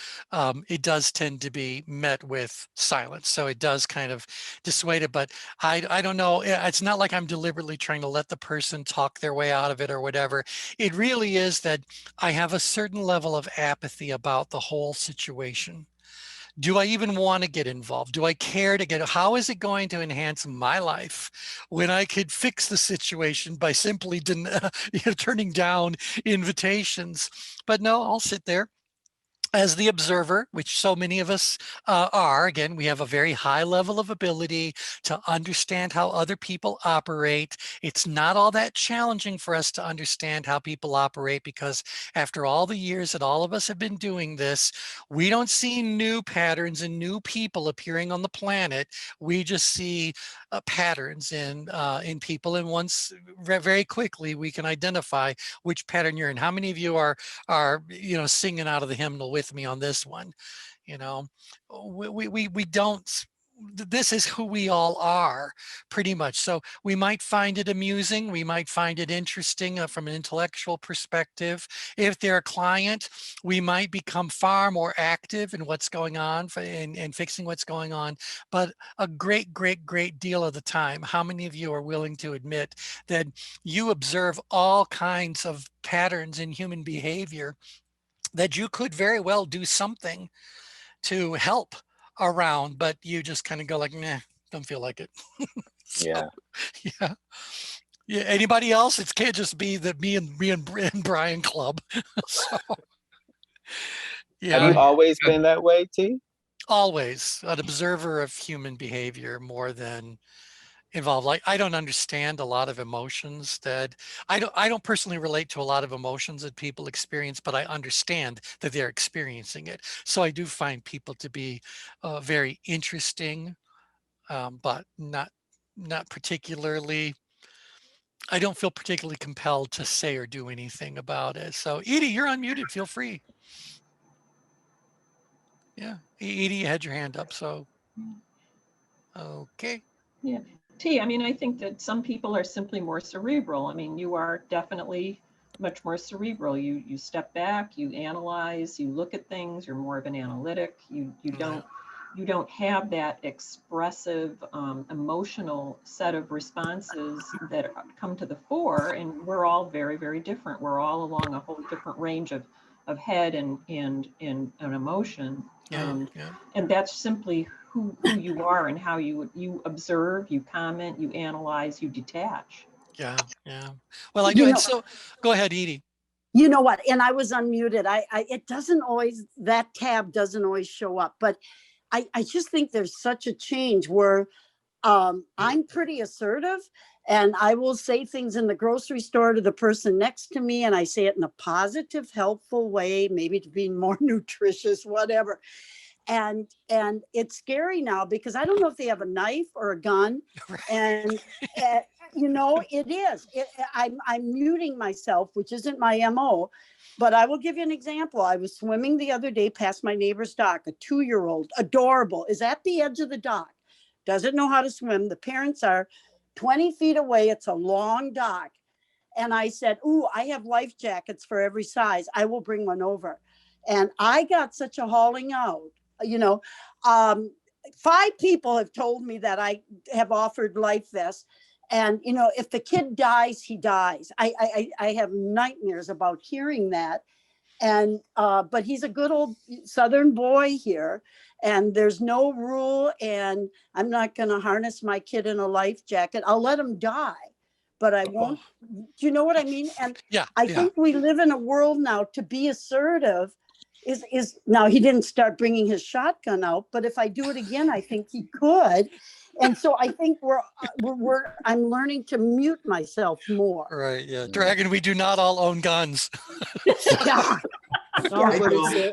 it does tend to be met with silence. So it does kind of dissuade it. But I don't know. It's not like I'm deliberately trying to let the person talk their way out of it or whatever. It really is that I have a certain level of apathy about the whole situation. Do I even want to get involved? Do I care to get, how is it going to enhance my life when I could fix the situation by simply turning down invitations? But no, I'll sit there as the observer, which so many of us are. Again, we have a very high level of ability to understand how other people operate. It's not all that challenging for us to understand how people operate, because after all the years that all of us have been doing this, we don't see new patterns and new people appearing on the planet. We just see patterns in people, and once very quickly we can identify which pattern you're in. How many of you are singing out of the hymnal with me on this one? We don't, this is who we all are pretty much. So we might find it amusing. We might find it interesting from an intellectual perspective. If they're a client, we might become far more active in what's going on and fixing what's going on. But a great deal of the time, how many of you are willing to admit that you observe all kinds of patterns in human behavior that you could very well do something to help around, but you just kind of go like, nah, don't feel like it. So, Yeah. yeah. Anybody else? It can't just be the me and Brian club. So, Have you yeah, always been that way, T? always an observer of human behavior more than involved. Like, I don't understand a lot of emotions that I don't personally relate to a lot of emotions that people experience, but I understand that they're experiencing it. So I do find people to be very interesting, but not particularly. I don't feel particularly compelled to say or do anything about it. So Edie, you're unmuted. Feel free. Yeah, Edie, you had your hand up. So okay. Yeah. T, I mean, I think that some people are simply more cerebral. I mean, you are definitely much more cerebral. You step back, you analyze, you look at things, you're more of an analytic. You don't have that expressive, emotional set of responses that come to the fore. And we're all very different. We're all along a whole different range of head and an emotion. Yeah. And that's simply who you are and how you observe, you comment, you analyze, you detach. Yeah. Well, I do. And so go ahead, Edie. You know what? And I was unmuted. It doesn't always, that tab doesn't always show up, but I just think there's such a change where I'm pretty assertive, and I will say things in the grocery store to the person next to me, and I say it in a positive, helpful way, maybe to be more nutritious, whatever. And it's scary now because I don't know if they have a knife or a gun, and it is. I'm muting myself, which isn't my MO. But I will give you an example. I was swimming the other day past my neighbor's dock. A 2-year-old, adorable, is at the edge of the dock, doesn't know how to swim. The parents are 20 feet away. It's a long dock. And I said, ooh, I have life jackets for every size. I will bring one over. And I got such a hauling out. 5 people have told me that I have offered life vests. And, if the kid dies, he dies. I have nightmares about hearing that. And, but he's a good old Southern boy here, and there's no rule, and I'm not going to harness my kid in a life jacket. I'll let him die, but I won't. Do you know what I mean? And I think we live in a world now to be assertive is now, he didn't start bringing his shotgun out, but if I do it again, I think he could. And so I think I'm learning to mute myself more. Right. Yeah. Dragon, we do not all own guns. No, but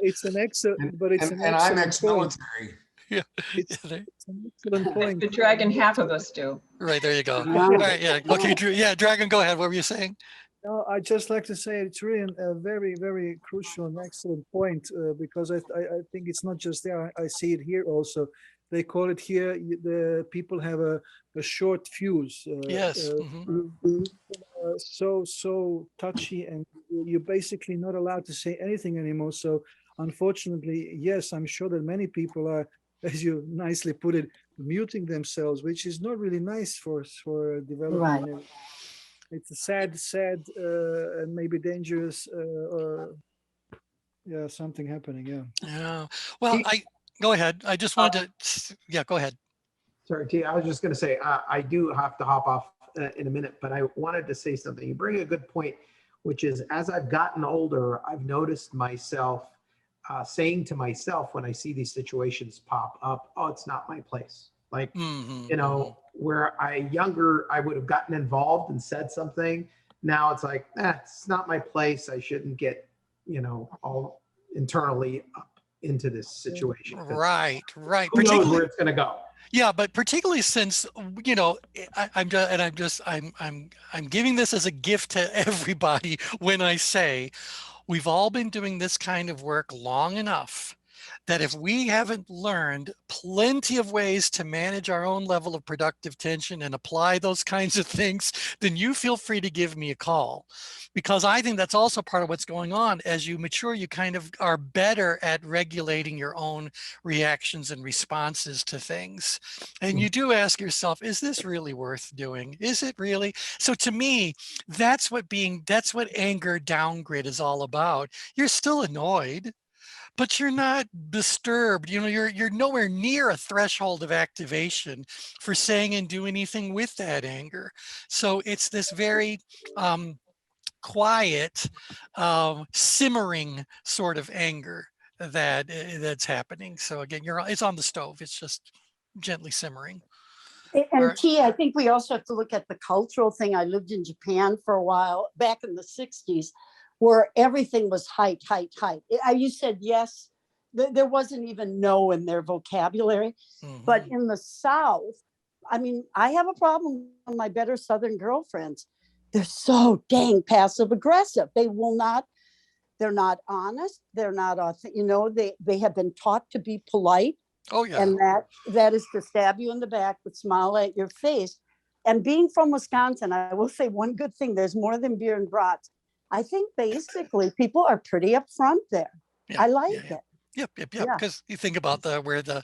it's an excellent. But it's and I'm ex-military. Yeah. It's, There- it's an excellent That's point. the dragon half of us do. Right, there you go. Yeah. All right, yeah. Okay, Drew. Yeah, Dragon, go ahead. What were you saying? No, I just like to say it's really a very, very crucial and excellent point because I think it's not just there. I see it here also. They call it here, the people have a short fuse. Yes. Mhm. So touchy, and you're basically not allowed to say anything anymore. So unfortunately, yes, I'm sure that many people are, as you nicely put it, muting themselves, which is not really nice for development. Right. It's a sad, and maybe dangerous, yeah, something happening. Yeah. Yeah. Well, go ahead. I just wanted to, yeah, go ahead. Sorry, T, I was just going to say, I do have to hop off in a minute, but I wanted to say something. You bring a good point, which is as I've gotten older, I've noticed myself saying to myself when I see these situations pop up, oh, it's not my place. Like, you know, where younger, I would have gotten involved and said something. Now it's like, it's not my place. I shouldn't get, you know, all internally up into this situation. 'Cause Right. who knows where it's going to go? Yeah, but particularly since, you know, I'm giving this as a gift to everybody when I say we've all been doing this kind of work long enough that if we haven't learned plenty of ways to manage our own level of productive tension and apply those kinds of things, then you feel free to give me a call, because I think that's also part of what's going on. As you mature, you kind of are better at regulating your own reactions and responses to things. And you do ask yourself, is this really worth doing? Is it really? So to me, that's what anger downgrade is all about. You're still annoyed, but you're not disturbed. You know, you're nowhere near a threshold of activation for saying and do anything with that anger. So it's this very quiet, simmering sort of anger that's happening. So again, it's on the stove. It's just gently simmering. And Right. T, I think we also have to look at the cultural thing. I lived in Japan for a while back in the 60s, where everything was height. You said yes, there wasn't even no in their vocabulary. But in the South, I mean, I have a problem with my better Southern girlfriends. They're so dang passive aggressive. They're not honest. They're not, you know, they have been taught to be polite. Oh yeah. And that is to stab you in the back but smile at your face. And being from Wisconsin, I will say one good thing: there's more than beer and brats. I think basically people are pretty upfront there. Yeah, I like it. Yep. Yeah. Because you think about where the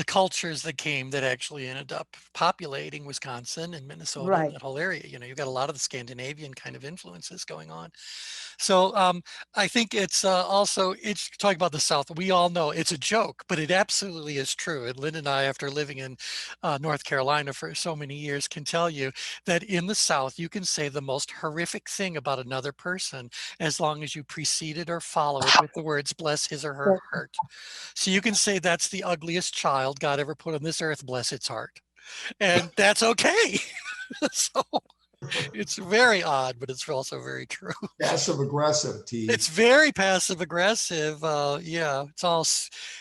cultures that came that actually ended up populating Wisconsin and Minnesota, Right. and that whole area. You know, you've got a lot of the Scandinavian kind of influences going on. So I think it's also, it's talking about the South. We all know it's a joke, but it absolutely is true. And Lynn and I, after living in North Carolina for so many years, can tell you that in the South, you can say the most horrific thing about another person as long as you precede it or follow it with the words, bless his or her heart. So you can say that's the ugliest child God ever put on this earth, bless its heart. And that's okay. So it's very odd, but it's also very true. Passive aggressive, T. It's very passive aggressive. Yeah, it's all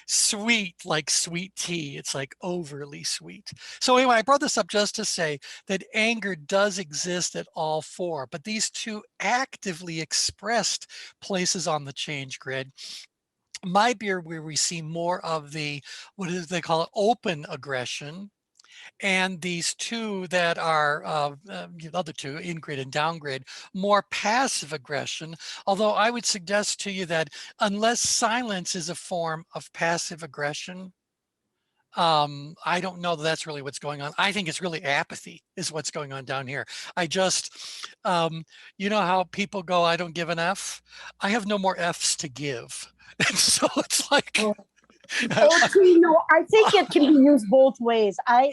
sweet, like sweet tea. It's like overly sweet. So anyway, I brought this up just to say that anger does exist at all four, but these two actively expressed places on the change grid might be where we see more of the, what is they call it, open aggression. And these two that are the other two, in-grid and down-grid, more passive aggression. Although I would suggest to you that unless silence is a form of passive aggression, I don't know that that's really what's going on. I think it's really apathy is what's going on down here. I just, you know how people go, I don't give an F? I have no more Fs to give. And so it's like, you know, I think it can be used both ways. I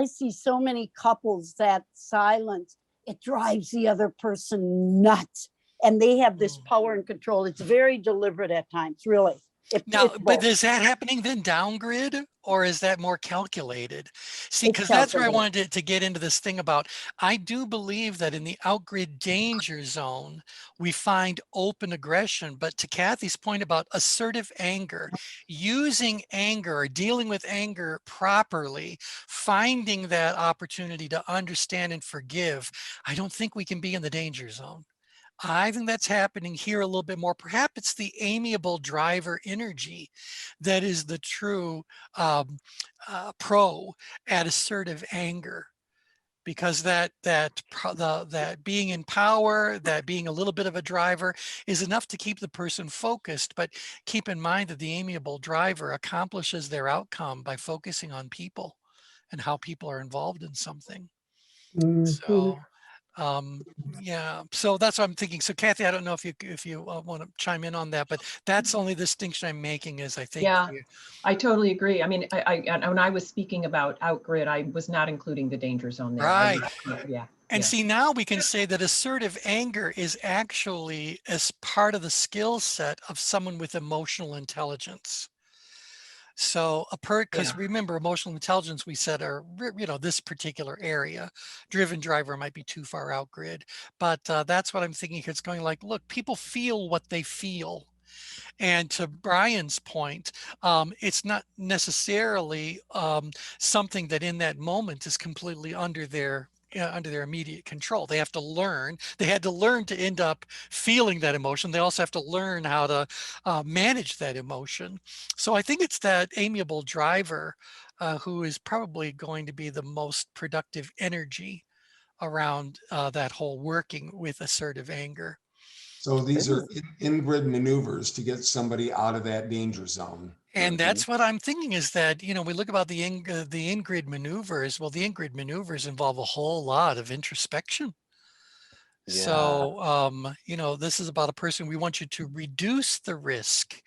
see so many couples that silence, it drives the other person nuts, and they have this power and control. It's very deliberate at times, really. now, but is that happening then down grid? or is that more calculated? See, It's because that's where I calculated. wanted to get into this thing about, I do believe that in the outgrid danger zone, we find open aggression. But to Kathy's point about assertive anger, using anger or dealing with anger properly, finding that opportunity to understand and forgive, I don't think we can be in the danger zone. I think that's happening here a little bit more. Perhaps it's the amiable driver energy that is the true pro at assertive anger, because that being in power, that being a little bit of a driver is enough to keep the person focused. But keep in mind that the amiable driver accomplishes their outcome by focusing on people and how people are involved in something. Mhm. So yeah, so that's what I'm thinking. So Kathy, I don't know if you want to chime in on that, but that's only the distinction I'm making is I think Yeah, I totally agree. I mean, and when I was speaking about outgrid, I was not including the danger zone there. right. Yeah. And yeah. see, now we can say that assertive anger is actually as part of the skill set of someone with emotional intelligence. So because Yeah. remember, emotional intelligence, we said this particular area. Driven driver might be too far out grid, but that's what I'm thinking here. It's going like, look, people feel what they feel. And to Brian's point, it's not necessarily something that in that moment is completely under their immediate control. They have to learn. They had to learn to end up feeling that emotion. They also have to learn how to manage that emotion. So I think it's that amiable driver who is probably going to be the most productive energy around that whole working with assertive anger. So these This are is in-grid maneuvers to get somebody out of that danger zone. And mhm. that's what I'm thinking is that, we look about the in-grid maneuvers. Well, the in-grid maneuvers involve a whole lot of introspection. Yeah. So, this is about a person. We want you to reduce the risk.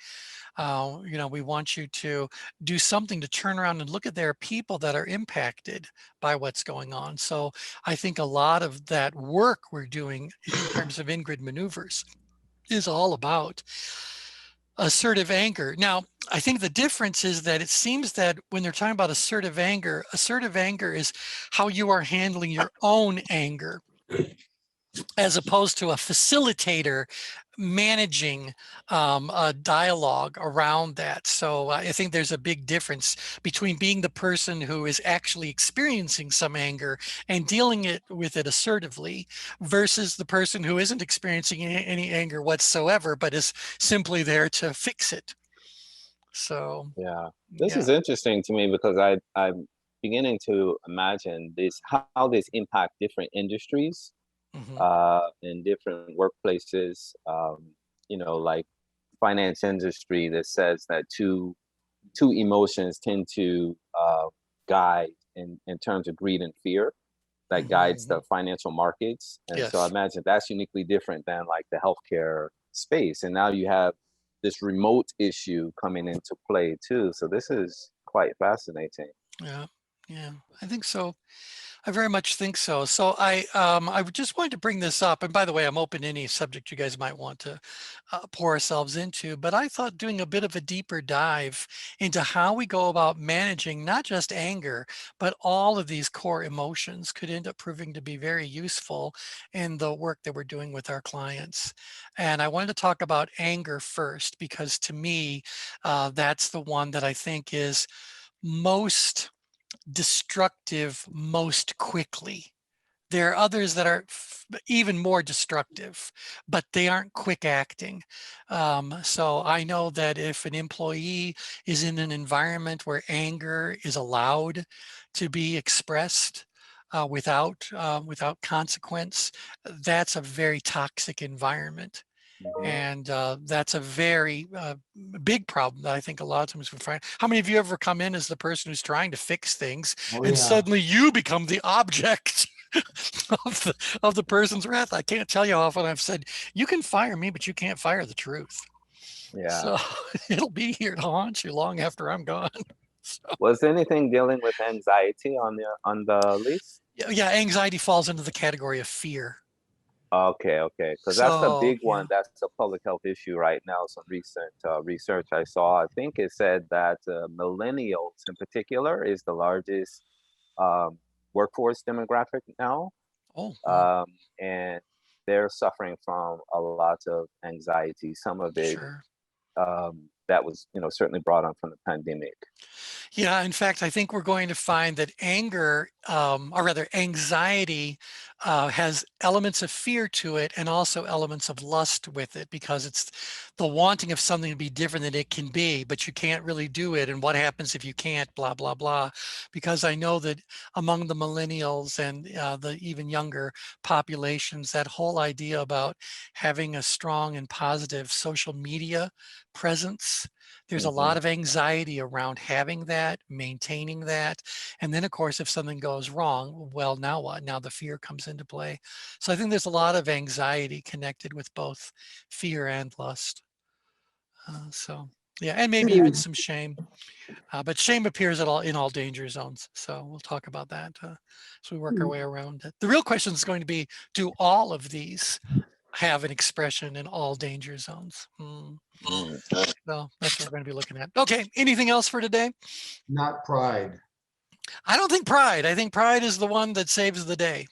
We want you to do something to turn around and look at there are people that are impacted by what's going on. So I think a lot of that work we're doing in terms of in-grid maneuvers is all about assertive anger. Now, I think the difference is that it seems that when they're talking about assertive anger is how you are handling your own anger, as opposed to a facilitator managing a dialogue around that. So I think there's a big difference between being the person who is actually experiencing some anger and dealing with it assertively versus the person who isn't experiencing any anger whatsoever, but is simply there to fix it. So Yeah. This yeah. is interesting to me because I'm beginning to imagine how this impact different industries Mhm. in different workplaces. Like finance industry that says that two emotions tend to guide in terms of greed and fear that guides the Mhm. financial markets. And so I Yes. imagine that's uniquely different than like the healthcare space. And now you have this remote issue coming into play too. So this is quite fascinating. Yeah. Yeah. I think so. I very much think so. So I just wanted to bring this up. And by the way, I'm open to any subject you guys might want to pour ourselves into. But I thought doing a bit of a deeper dive into how we go about managing not just anger, but all of these core emotions could end up proving to be very useful in the work that we're doing with our clients. And I wanted to talk about anger first, because to me, that's the one that I think is most destructive most quickly. There are others that are even more destructive, but they aren't quick acting. So I know that if an employee is in an environment where anger is allowed to be expressed without consequence, that's a very toxic environment. Mhm. And that's a very big problem that I think a lot of times we find. How many of you ever come in as the person who's trying to fix things Oh, and yeah. suddenly you become the object of the person's wrath? I can't tell you how often I've said, you can fire me, but you can't fire the truth. Yeah. So it'll be here to haunt you long after I'm gone. So, Was there anything dealing with anxiety on the list? yeah, anxiety falls into the category of fear. Okay, okay, because that's a So, big yeah. one. That's a public health issue right now. Some recent research I saw, I think it said that millennials in particular is the largest um, workforce demographic now, Oh, wow, and they're suffering from a lot of anxiety. Some of it sure. that was, certainly brought on from the pandemic. Yeah, in fact, I think we're going to find that anger, or rather anxiety, has elements of fear to it and also elements of lust with it, because it's the wanting of something to be different than it can be, but you can't really do it. And what happens if you can't, blah, blah, blah. Because I know that among the millennials and the even younger populations, that whole idea about having a strong and positive social media presence, there's a lot Mhm. of anxiety around having that, maintaining that. And then, of course, if something goes wrong, well, now what? Now the fear comes into play. So I think there's a lot of anxiety connected with both fear and lust. So, yeah, and maybe even some shame. But shame appears in all danger zones. So we'll talk about that as we work our way around it. The real question is going to be, do all of these have an expression in all danger zones? Mm. So that's what we're going to be looking at. Okay, anything else for today? Not pride. I don't think pride. I think pride is the one that saves the day.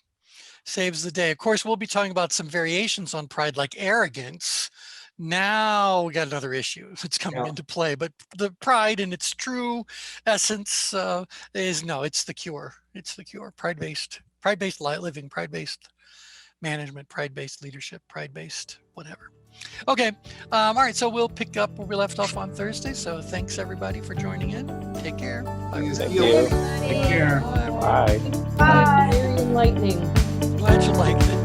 Saves the day. Of course, we'll be talking about some variations on pride, like arrogance. Now we got another issue that's coming Yeah. into play, but the pride in its true essence is no, it's the cure. It's the cure. Pride-based living, pride-based management, pride-based leadership, pride-based whatever. Okay. All right. So we'll pick up where we left off on Thursday. So thanks everybody for joining in. Take care. Bye. Thank you. Take care. Bye. Very enlightening. Glad you liked it.